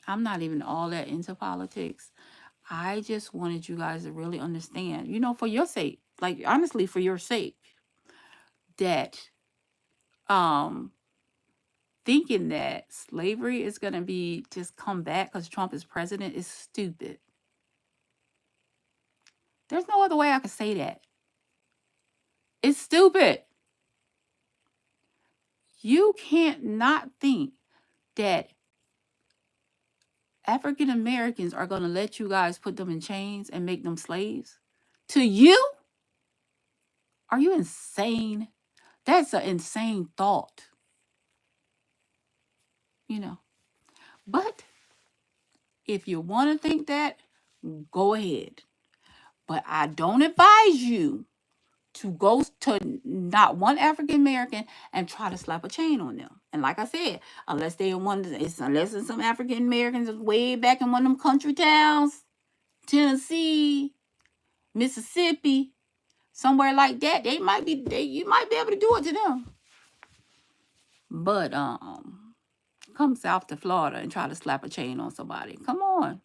I'm not even all that into politics. I just wanted you guys to really understand, you know, for your sake, like honestly, for your sake, that thinking that slavery is going to be just come back because Trump is president is stupid. There's no other way I could say that. It's stupid. You can't not think that African Americans are going to let you guys put them in chains and make them slaves. To you? Are you insane? That's an insane thought. You know. But if you want to think that, go ahead. But I don't advise you to go to not one African American and try to slap a chain on them. And like I said, unless it's some African Americans way back in one of them country towns, Tennessee, Mississippi, somewhere like that, you might be able to do it to them. But come south to Florida and try to slap a chain on somebody. Come on.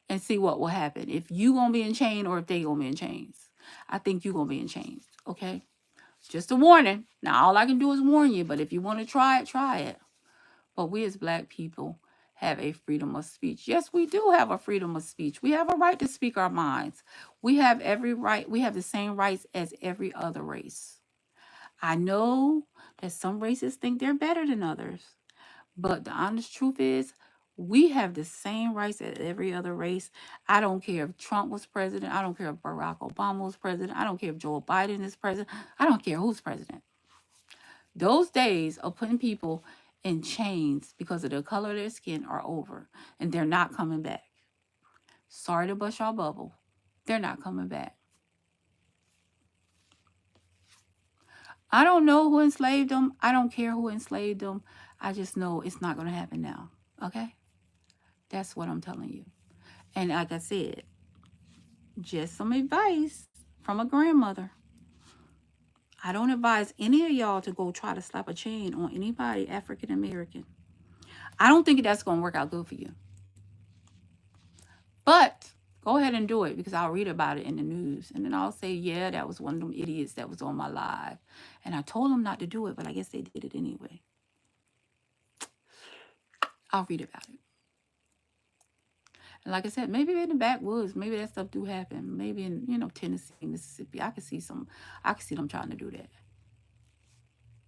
And see what will happen. If you gonna be in chain or if they gonna be in chains. I think you gonna be in chains. Okay. Just a warning. Now, all I can do is warn you, but if you want to try it, try it. But we as Black people have a freedom of speech. Yes, we do have a freedom of speech. We have a right to speak our minds. We have every right. We have the same rights as every other race. I know that some races think they're better than others, but the honest truth is, we have the same rights as every other race. I don't care if Trump was president. I don't care if Barack Obama was president. I don't care if Joe Biden is president. I don't care who's president. Those days of putting people in chains because of the color of their skin are over, and they're not coming back. Sorry to bust y'all bubble. They're not coming back. I don't know who enslaved them. I don't care who enslaved them. I just know it's not going to happen now. Okay? That's what I'm telling you. And like I said, just some advice from a grandmother. I don't advise any of y'all to go try to slap a chain on anybody African American. I don't think that's going to work out good for you. But go ahead and do it, because I'll read about it in the news. And then I'll say, yeah, that was one of them idiots that was on my live. And I told them not to do it, but I guess they did it anyway. I'll read about it. And like I said, maybe in the backwoods, maybe that stuff do happen. Maybe in, Tennessee, Mississippi, I could see them trying to do that.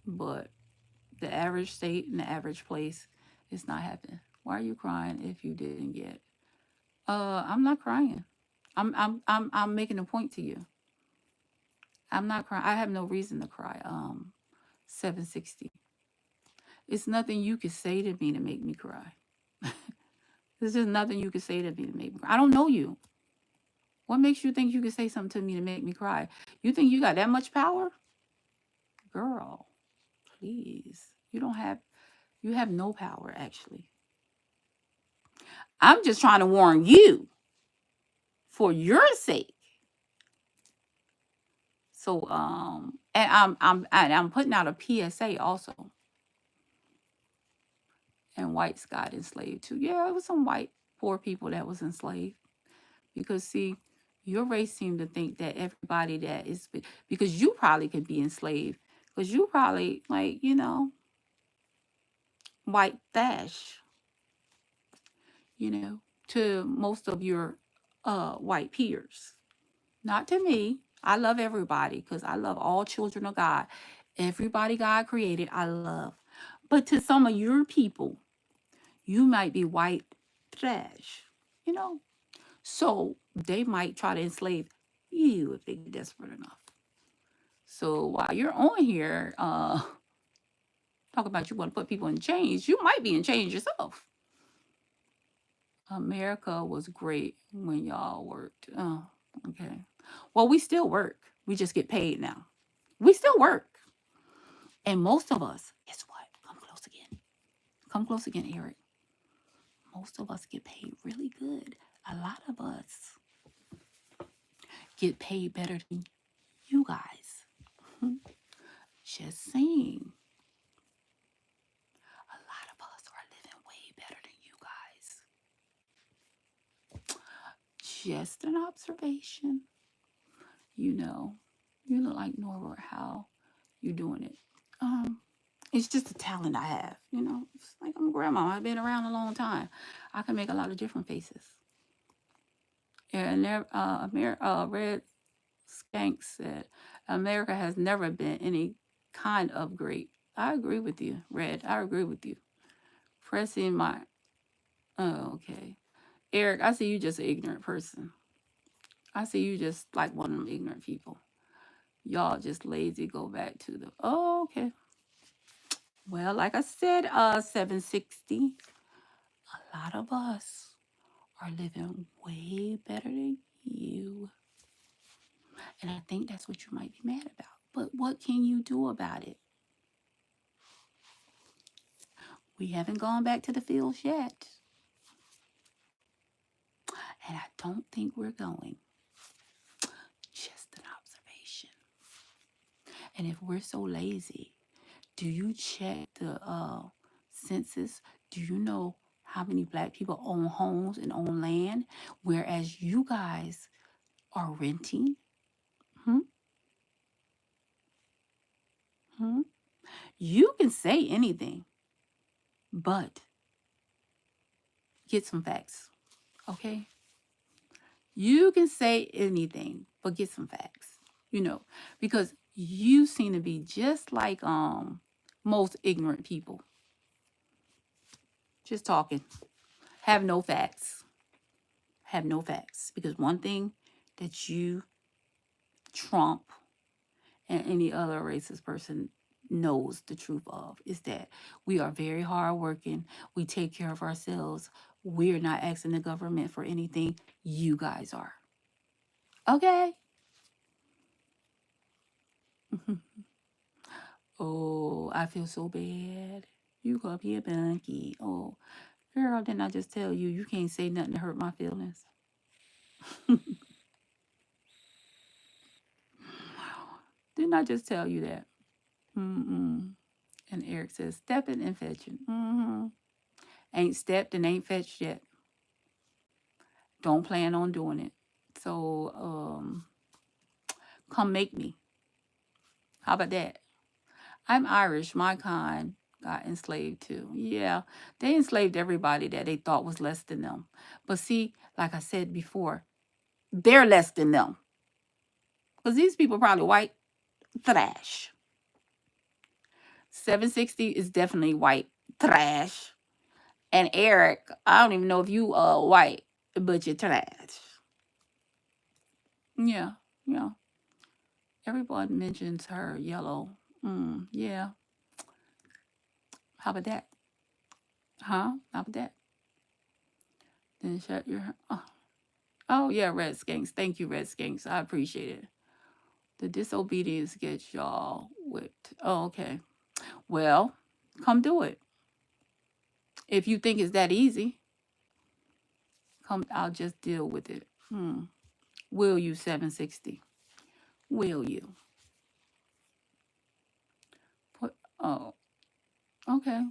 But the average state and the average place, it's not happening. Why are you crying if you didn't get? I'm not crying. I'm making a point to you. I'm not crying. I have no reason to cry. 760. It's nothing you could say to me to make me cry. There's just nothing you could say to me to make me cry. I don't know you. What makes you think you could say something to me to make me cry? You think you got that much power? Girl, please. You have no power, actually. I'm just trying to warn you for your sake. So, and I'm putting out a PSA also. And whites got enslaved too. Yeah, it was some white poor people that was enslaved. Because see, your race seemed to think that everybody that is, because you probably could be enslaved. Because you probably, white trash, to most of your white peers. Not to me. I love everybody, because I love all children of God. Everybody God created, I love. But to some of your people, you might be white trash, So they might try to enslave you if they get desperate enough. So while you're on here, talk about you want to put people in chains, you might be in chains yourself. America was great when y'all worked. Oh, okay. Well, we still work. We just get paid now. We still work. And most of us, guess what? Come close again. Come close again, Eric. Most of us get paid really good. A lot of us get paid better than you guys. Just saying. A lot of us are living way better than you guys. Just an observation. You look like Nora. How you doing it? It's just a talent I have. It's like I'm a grandma. I've been around a long time. I can make a lot of different faces. And there, Red Skank said, America has never been any kind of great. I agree with you, Red. I agree with you. Pressing my, oh, okay. Eric, I see you just an ignorant person. I see you just like one of them ignorant people. Y'all just lazy, go back to the, oh, okay. Well, like I said, 760, a lot of us are living way better than you. And I think that's what you might be mad about. But what can you do about it? We haven't gone back to the fields yet. And I don't think we're going. Just an observation. And if we're so lazy, do you check the census? Do you know how many Black people own homes and own land, whereas you guys are renting? Hmm. You can say anything, but get some facts. Okay? You can say anything, but get some facts. Because you seem to be just like most ignorant people. Just talking. Have no facts. Have no facts. Because one thing that you, Trump, and any other racist person knows the truth of is that we are very hardworking. We take care of ourselves. We're not asking the government for anything. You guys are. Okay? Oh, I feel so bad. You come here, Bunky. Oh, girl, didn't I just tell you you can't say nothing to hurt my feelings? Didn't I just tell you that? Mm-mm. And Eric says, stepping and fetching. Mm-hmm. Ain't stepped and ain't fetched yet. Don't plan on doing it. So, come make me. How about that? I'm Irish. My kind got enslaved too. Yeah, they enslaved everybody that they thought was less than them. But see, like I said before, they're less than them. Because these people probably white trash. 760 is definitely white trash. And Eric, I don't even know if you white, but you're trash. Yeah, yeah. Everyone mentions her yellow. Yeah. How about that? Huh? How about that? Then shut your. Oh yeah, Red Skanks. Thank you, Red Skanks. I appreciate it. The disobedience gets y'all whipped. Oh, okay. Well, come do it. If you think it's that easy, come. I'll just deal with it. Will you 760? Will you? Put. Oh, okay.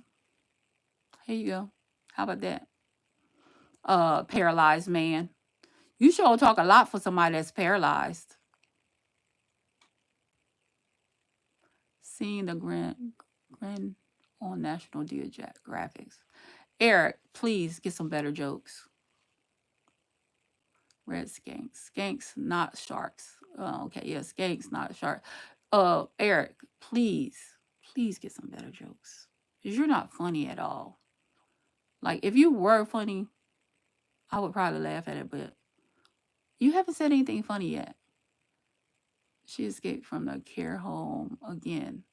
Here you go. How about that? Paralyzed man. You sure talk a lot for somebody that's paralyzed. Seeing the grin on National Geographics. Eric, please get some better jokes. Red skanks. Skanks, not sharks. Oh, okay, yeah, skanks, not sharks. Eric, please get some better jokes. Because you're not funny at all. Like, if you were funny, I would probably laugh at it, but you haven't said anything funny yet. She escaped from the care home again.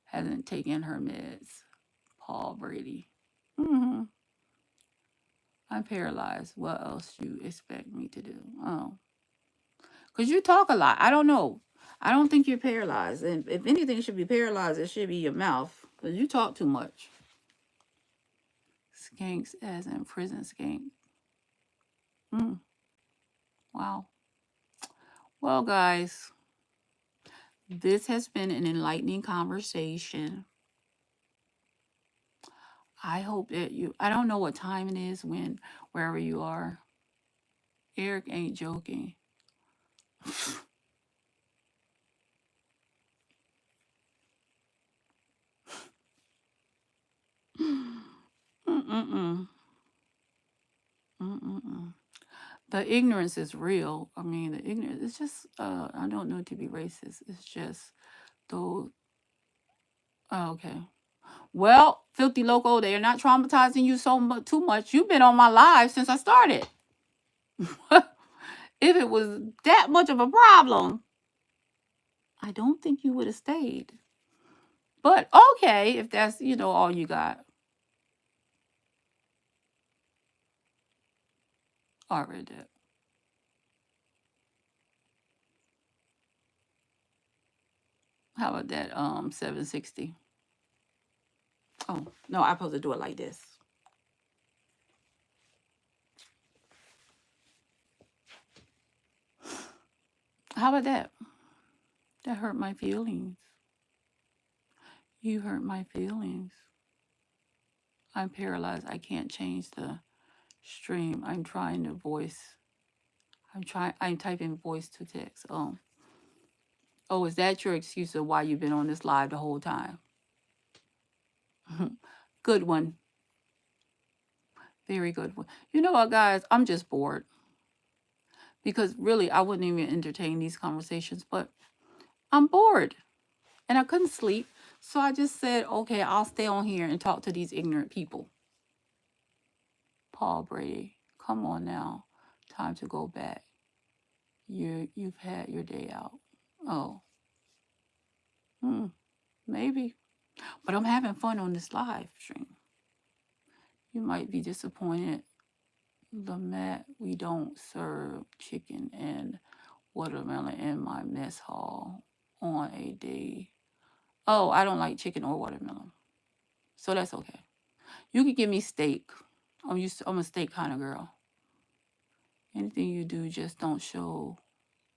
Hasn't taken her meds. Paul Brady. Mm-hmm. I'm paralyzed. What else you expect me to do? Oh. Because you talk a lot. I don't know. I don't think you're paralyzed. And if anything should be paralyzed, it should be your mouth. Because you talk too much. Skanks as in prison skank. Wow. Well, guys, this has been an enlightening conversation. I hope that I don't know what time it is wherever you are. Eric ain't joking. Mm-mm-mm. Mm-mm-mm. The ignorance is real. I mean, the ignorance, it's just, I don't know to be racist. It's just those, oh, okay. Well, Filthy Loco, they are not traumatizing you too much. You've been on my live since I started. If it was that much of a problem, I don't think you would have stayed. But okay, if that's, all you got. I read that. How about that 760? Oh, no, I'm supposed to do it like this. How about that? That hurt my feelings. You hurt my feelings. I'm paralyzed. I can't change the stream. I'm trying to voice. I'm typing voice to text. Oh. Oh, is that your excuse of why you've been on this live the whole time? Good one. Very good one. You know what, guys? I'm just bored. Because really, I wouldn't even entertain these conversations, but I'm bored. And I couldn't sleep. So I just said, okay, I'll stay on here and talk to these ignorant people. Paul Brady, come on now. Time to go back. You've had your day out. Oh, maybe. But I'm having fun on this live stream. You might be disappointed. Lamette, we don't serve chicken and watermelon in my mess hall on a day. Oh, I don't like chicken or watermelon. So that's okay. You could give me steak. I'm a steak kind of girl. Anything you do, just don't show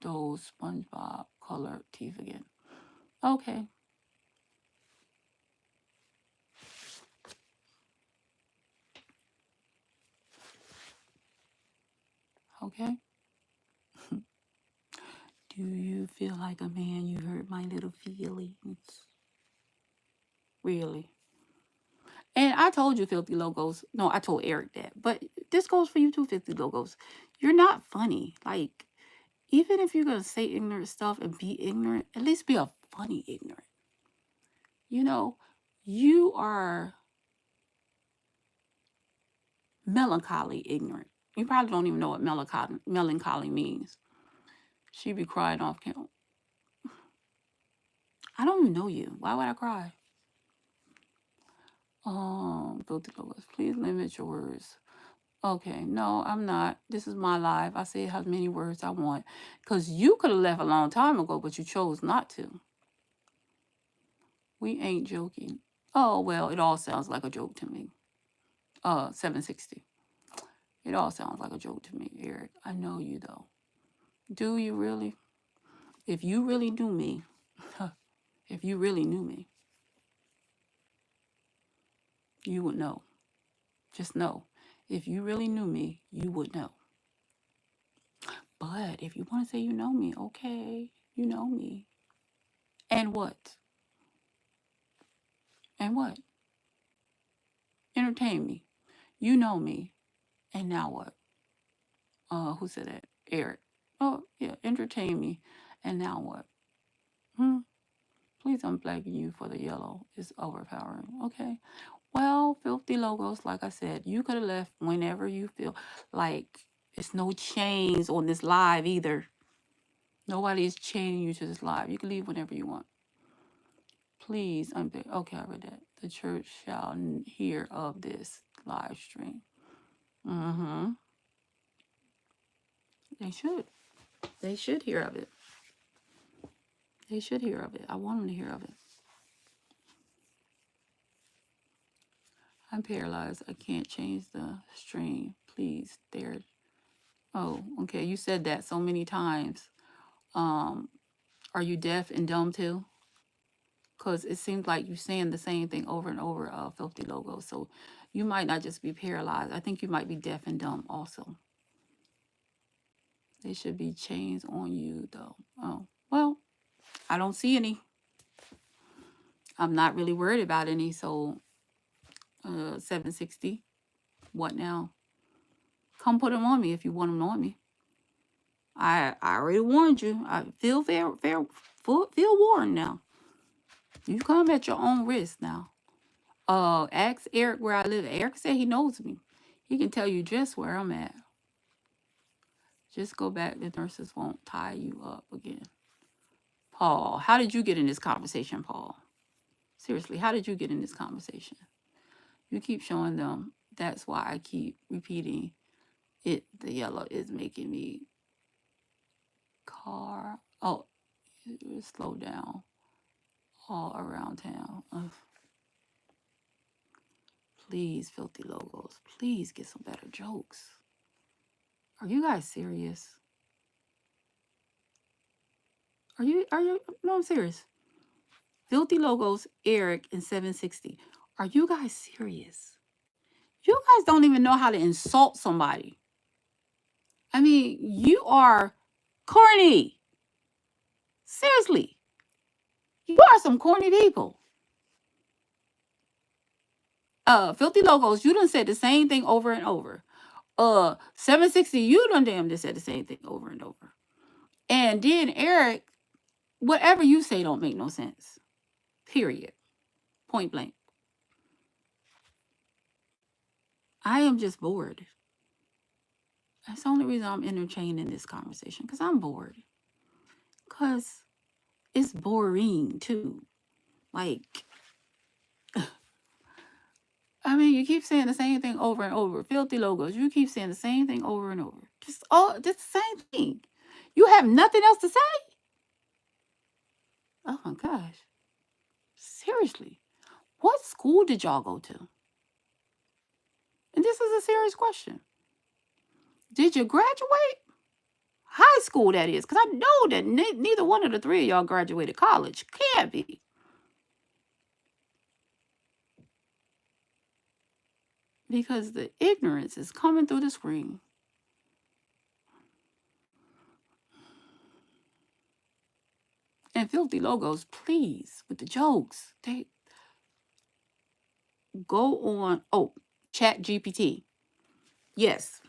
those SpongeBob colored teeth again. Okay. Okay. Do you feel like a man? You hurt my little feelings. Really? And I told you, Filthy Logos. No, I told Eric that. But this goes for you too, Filthy Logos. You're not funny. Like, even if you're going to say ignorant stuff and be ignorant, at least be a funny ignorant. You know, you are melancholy ignorant. You probably don't even know what melancholy means. She be crying off count. I don't even know you. Why would I cry? Filthy Logos, please limit your words. Okay, no, I'm not. This is my life. I say how many words I want. Because you could have left a long time ago, but you chose not to. We ain't joking. Oh, well, it all sounds like a joke to me. 760. It all sounds like a joke to me, Eric. I know you, though. Do you really? If you really knew me, if you really knew me, you would know. Just know. If you really knew me, you would know. But if you want to say you know me, okay, you know me. And what? And what? Entertain me. You know me. And now what? Who said that? Eric. Oh, yeah, entertain me. And now what? Please, I'm begging you for the yellow. It's overpowering. Okay. Well, Filthy Logos, like I said, you could have left whenever you feel like it's no chains on this live either. Nobody is chaining you to this live. You can leave whenever you want. Please, okay, I read that. The church shall hear of this live stream. They should. They should hear of it. They should hear of it. I want them to hear of it. I'm paralyzed. I can't change the stream. Please, there. Oh, okay. You said that so many times. Are you deaf and dumb too? Because it seems like you're saying the same thing over and over, Filthy Logo. So you might not just be paralyzed. I think you might be deaf and dumb also. There should be chains on you, though. Oh, well, I don't see any. I'm not really worried about any. So, 760. What now? Come put them on me if you want them on me. I already warned you. I feel warned now. You come at your own risk now. Ask Eric where I live. Eric said he knows me. He can tell you just where I'm at. Just go back. The nurses won't tie you up again. Paul, how did you get in this conversation, Paul? Seriously, how did you get in this conversation? You keep showing them. That's why I keep repeating it. The yellow is making me car. Oh, slow down all around town. Ugh. Please, Filthy Logos, please get some better jokes. Are you guys serious? Are you? No, I'm serious. Filthy Logos, Eric, and 760. Are you guys serious? You guys don't even know how to insult somebody. I mean, you are corny. Seriously. You are some corny people. Filthy Logos, you done said the same thing over and over. 760, you done damn just said the same thing over and over. And then Eric, whatever you say don't make no sense. Period. Point blank. I am just bored. That's the only reason I'm entertaining this conversation, because I'm bored. Because it's boring too. Like, I mean, you keep saying the same thing over and over. Filthy Logos, you keep saying the same thing over and over. Just the same thing. You have nothing else to say? Oh my gosh. Seriously. What school did y'all go to? And this is a serious question. Did you graduate? High school, that is. Because I know that neither one of the three of y'all graduated college. Can't be. Because the ignorance is coming through the screen. And Filthy Logos, please, with the jokes. They go on. Oh, Chat GPT. Yes.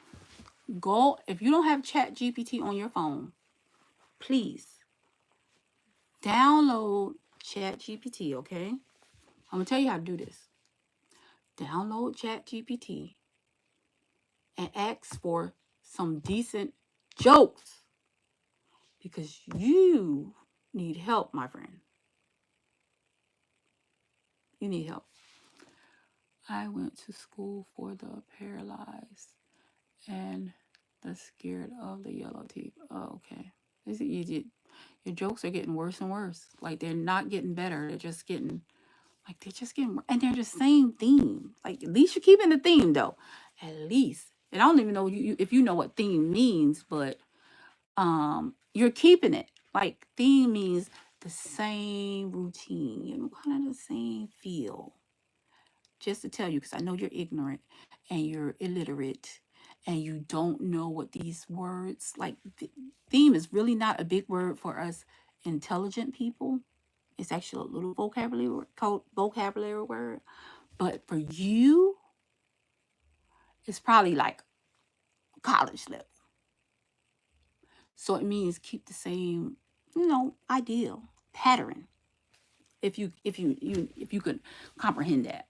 Go. If you don't have Chat GPT on your phone, please download Chat GPT, okay? I'm going to tell you how to do this. Download Chat GPT and ask for some decent jokes. Because you need help, my friend. You need help. I went to school for the paralyzed and the scared of the yellow teeth. Oh, okay. Your jokes are getting worse and worse. Like, they're not getting better. They're just getting, and they're the same theme. Like, at least you're keeping the theme, though. At least. And I don't even know if you know what theme means, but you're keeping it. Like, theme means the same routine, kind of the same feel. Just to tell you, because I know you're ignorant and you're illiterate and you don't know what these words, like, theme is really not a big word for us intelligent people. It's actually a little vocabulary word. But for you, it's probably like college level. So it means keep the same, ideal pattern. If you could comprehend that.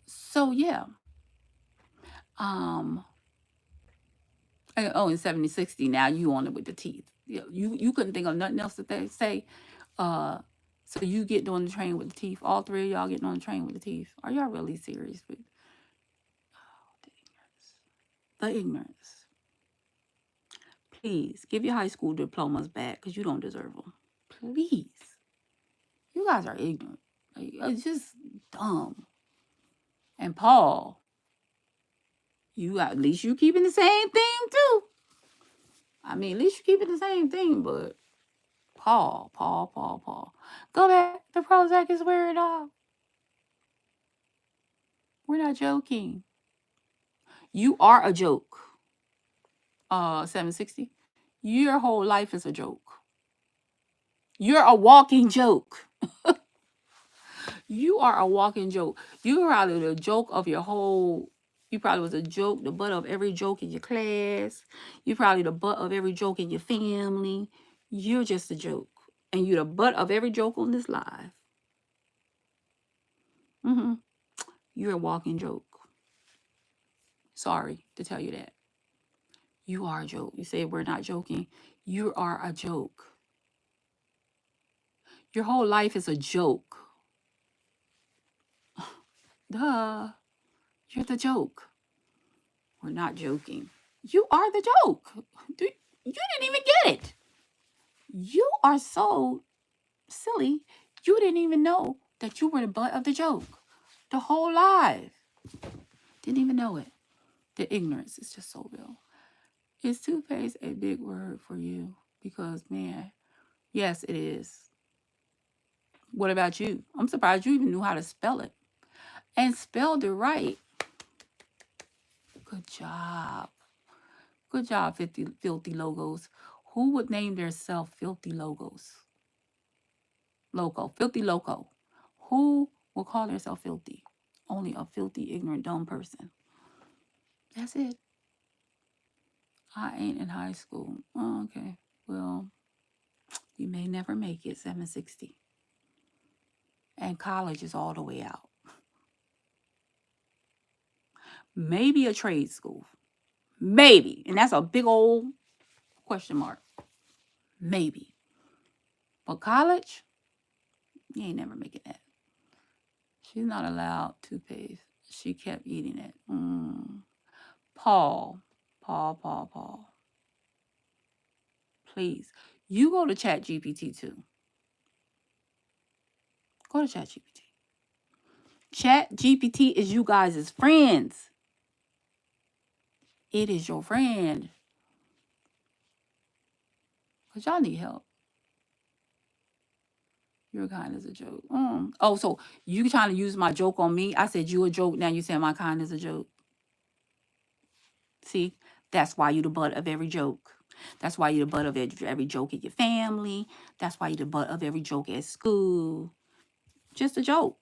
So yeah. In 7060 now you on it with the teeth. You couldn't think of nothing else to say. So you getting on the train with the teeth. All three of y'all getting on the train with the teeth. Are y'all really serious? But the ignorance. Please give your high school diplomas back because you don't deserve them. Please. You guys are ignorant. Like, it's just dumb. And Paul, at least you keeping the same thing too. I mean, at least you keeping the same thing, but Paul. Go back. The Prozac is wearing off. We're not joking. You are a joke. 760. Your whole life is a joke. You're a walking joke. You are a walking joke. You're probably the joke of your whole. You probably was a joke, the butt of every joke in your class. You're probably the butt of every joke in your family. You're just a joke. And you're the butt of every joke on this live. You're a walking joke. Sorry to tell you that. You are a joke. You say we're not joking. You are a joke. Your whole life is a joke. Duh. You're the joke. We're not joking. You are the joke. You didn't even get it. You are so silly. You didn't even know that you were the butt of the joke. The whole life. Didn't even know it. The ignorance is just so real. Is toothpaste a big word for you? Because, man, yes, it is. What about you? I'm surprised you even knew how to spell it. And spelled it right. Good job. Good job, Filthy Logos. Who would name their self Filthy Logos? Loco. Filthy loco. Who will call themselves filthy? Only a filthy, ignorant, dumb person. That's it. I ain't in high school. Oh, okay. Well, you may never make it, 760. And college is all the way out. Maybe a trade school. Maybe. And that's a big old question mark. Maybe. But college, you ain't never making that. She's not allowed toothpaste. She kept eating it. Paul. Please. You go to ChatGPT too. Go to ChatGPT. ChatGPT is you guys' friends. It is your friend. Because y'all need help. Your kind is a joke. Oh, so you trying to use my joke on me? I said you a joke. Now you saying my kind is a joke. See, that's why you the butt of every joke. That's why you the butt of every joke in your family. That's why you the butt of every joke at school. Just a joke.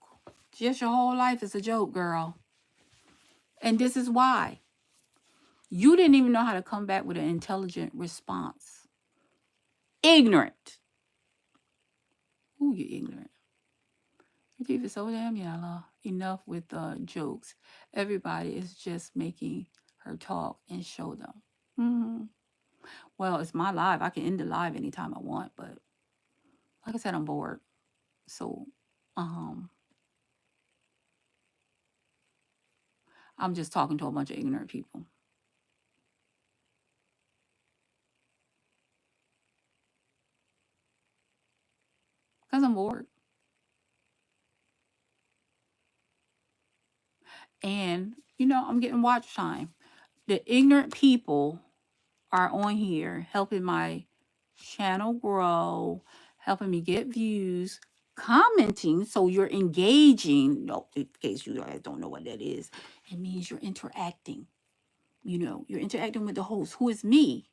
Just your whole life is a joke, girl. And this is why. You didn't even know how to come back with an intelligent response. Ignorant. Ooh, you ignorant. Your teeth is so damn yellow. Enough with the jokes. Everybody is just making her talk and show them. Well, it's my live. I can end the live anytime I want, but like I said, I'm bored. So, I'm just talking to a bunch of ignorant people. Because I'm bored. And, I'm getting watch time. The ignorant people are on here helping my channel grow, helping me get views, commenting. So you're engaging. No, in case you guys don't know what that is, it means you're interacting. You're interacting with the host, who is me,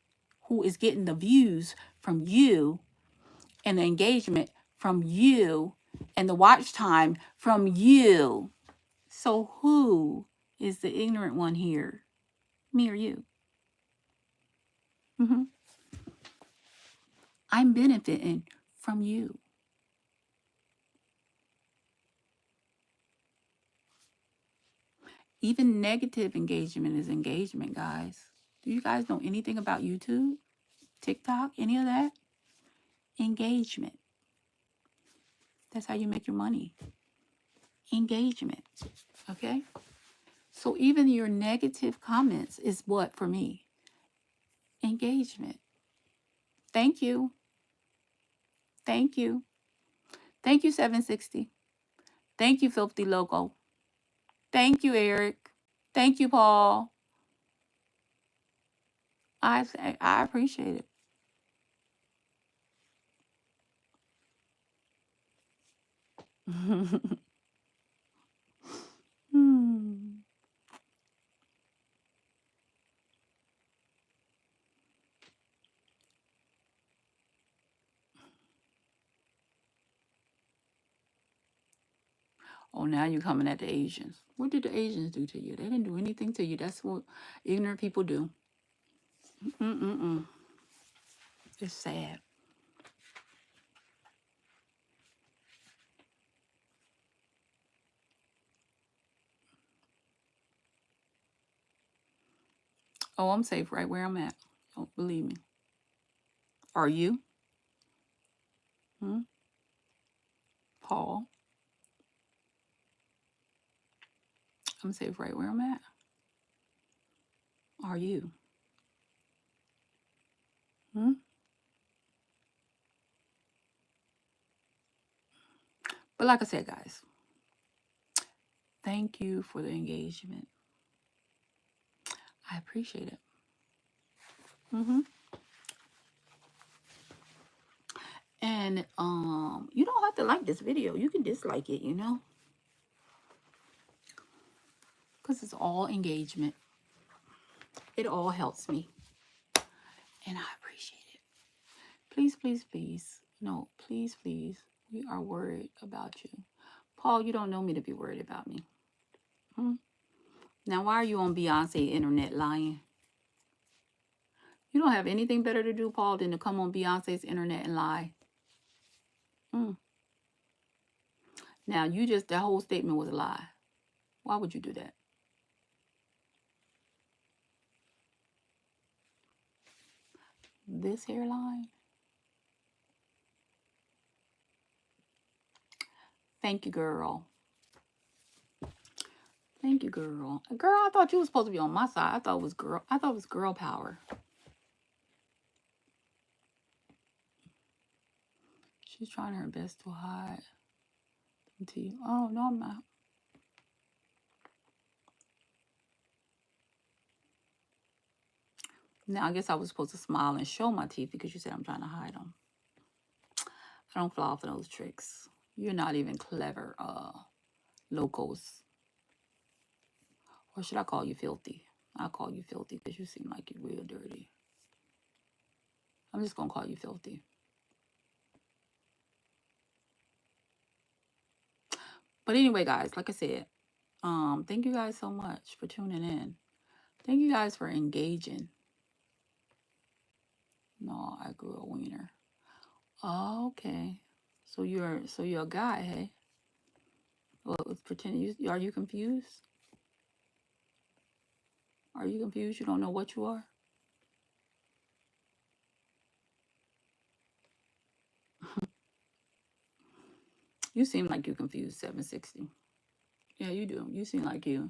who is getting the views from you and the engagement from you and the watch time from you. So who is the ignorant one here? Me or you? I'm benefiting from you. Even negative engagement is engagement, guys. Do you guys know anything about YouTube, TikTok, any of that? Engagement. That's how you make your money. Engagement. Okay? So even your negative comments is what for me? Engagement. Thank you. Thank you. Thank you, 760. Thank you, Filthy Loco. Thank you, Eric. Thank you, Paul. I appreciate it. Oh, now you're coming at the Asians. What did the Asians do to you? They didn't do anything to you. That's what ignorant people do. It's sad. Oh, I'm safe right where I'm at. Don't believe me. Are you? Paul? I'm safe right where I'm at. Are you? But like I said, guys, thank you for the engagement. I appreciate it. And you don't have to like this video. You can dislike it, because it's all engagement. It all helps me, and I appreciate it. Please, please, please. No, please, please. We are worried about you. Paul, you don't know me to be worried about me. Hmm? Now, why are you on Beyonce internet lying? You don't have anything better to do, Paul, than to come on Beyonce's internet and lie. Hmm. Now, that whole statement was a lie. Why would you do that? This hairline? Thank you, girl. Thank you, girl. Girl, I thought you were supposed to be on my side. I thought it was girl power. She's trying her best to hide them teeth. Oh, no, I'm not. Now, I guess I was supposed to smile and show my teeth because you said I'm trying to hide them. I don't fall for those tricks. You're not even clever, locals. Or should I call you filthy? I'll call you filthy because you seem like you're real dirty. I'm just going to call you filthy. But anyway, guys, like I said, thank you guys so much for tuning in. Thank you guys for engaging. No, I grew a wiener. Oh, okay. So you're a guy, hey? Well, let's pretend are you confused? Are you confused? You don't know what you are? You seem like you're confused, 760. Yeah, you do. You seem like you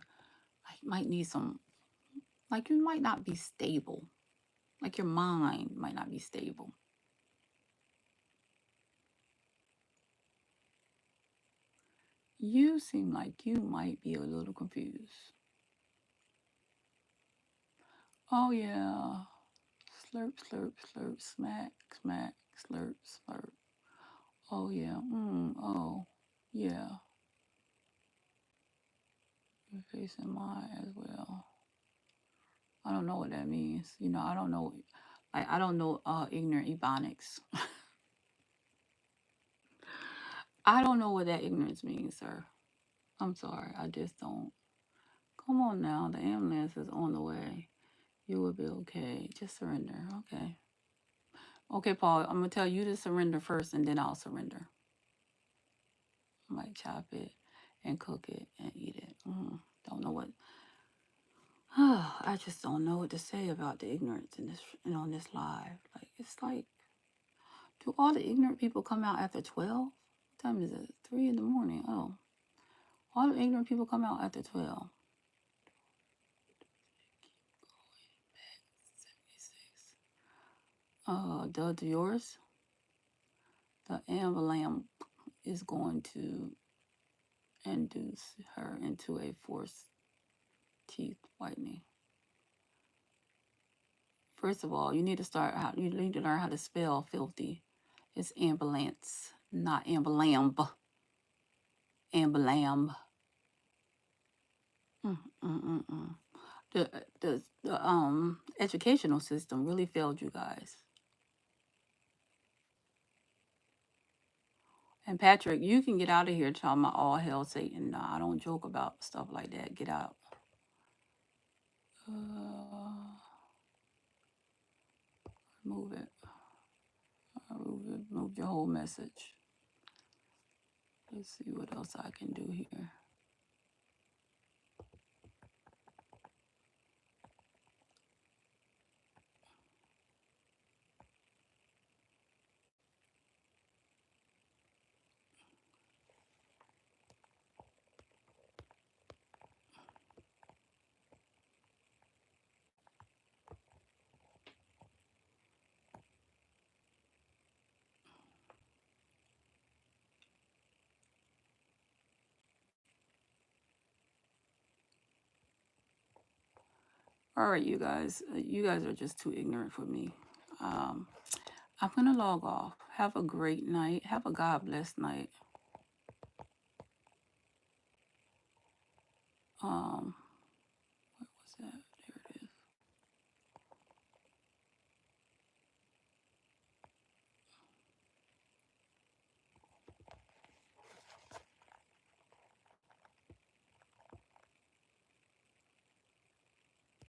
might need some, like you might not be stable. Like your mind might not be stable. You seem like you might be a little confused. Oh, yeah. Slurp, slurp, slurp, smack, smack, slurp, slurp. Oh, yeah. Oh, yeah. You're facing mine as well. I don't know what that means. I don't know. I don't know ignorant ebonics. I don't know what that ignorance means, sir. I'm sorry. I just don't. Come on now. The ambulance is on the way. You will be okay. Just surrender. Okay. Okay, Paul. I'm going to tell you to surrender first and then I'll surrender. I might chop it and cook it and eat it. Don't know what. I just don't know what to say about the ignorance in this on this live. Like it's like, do all the ignorant people come out after 12? What time is it? 3 in the morning. Oh, all the ignorant people come out after 12. 76. Yours, the ambulance is going to induce her into a forced teeth whitening. First of all, you need to learn how to spell filthy. It's ambulance, not ambulamb. Ambulamb. The educational system really failed you guys. And Patrick, you can get out of here talking about all hell Satan. Nah, I don't joke about stuff like that. Get out. Remove it. Remove your whole message. Let's see what else I can do here. All right, you guys. You guys are just too ignorant for me. I'm going to log off. Have a great night. Have a God bless night.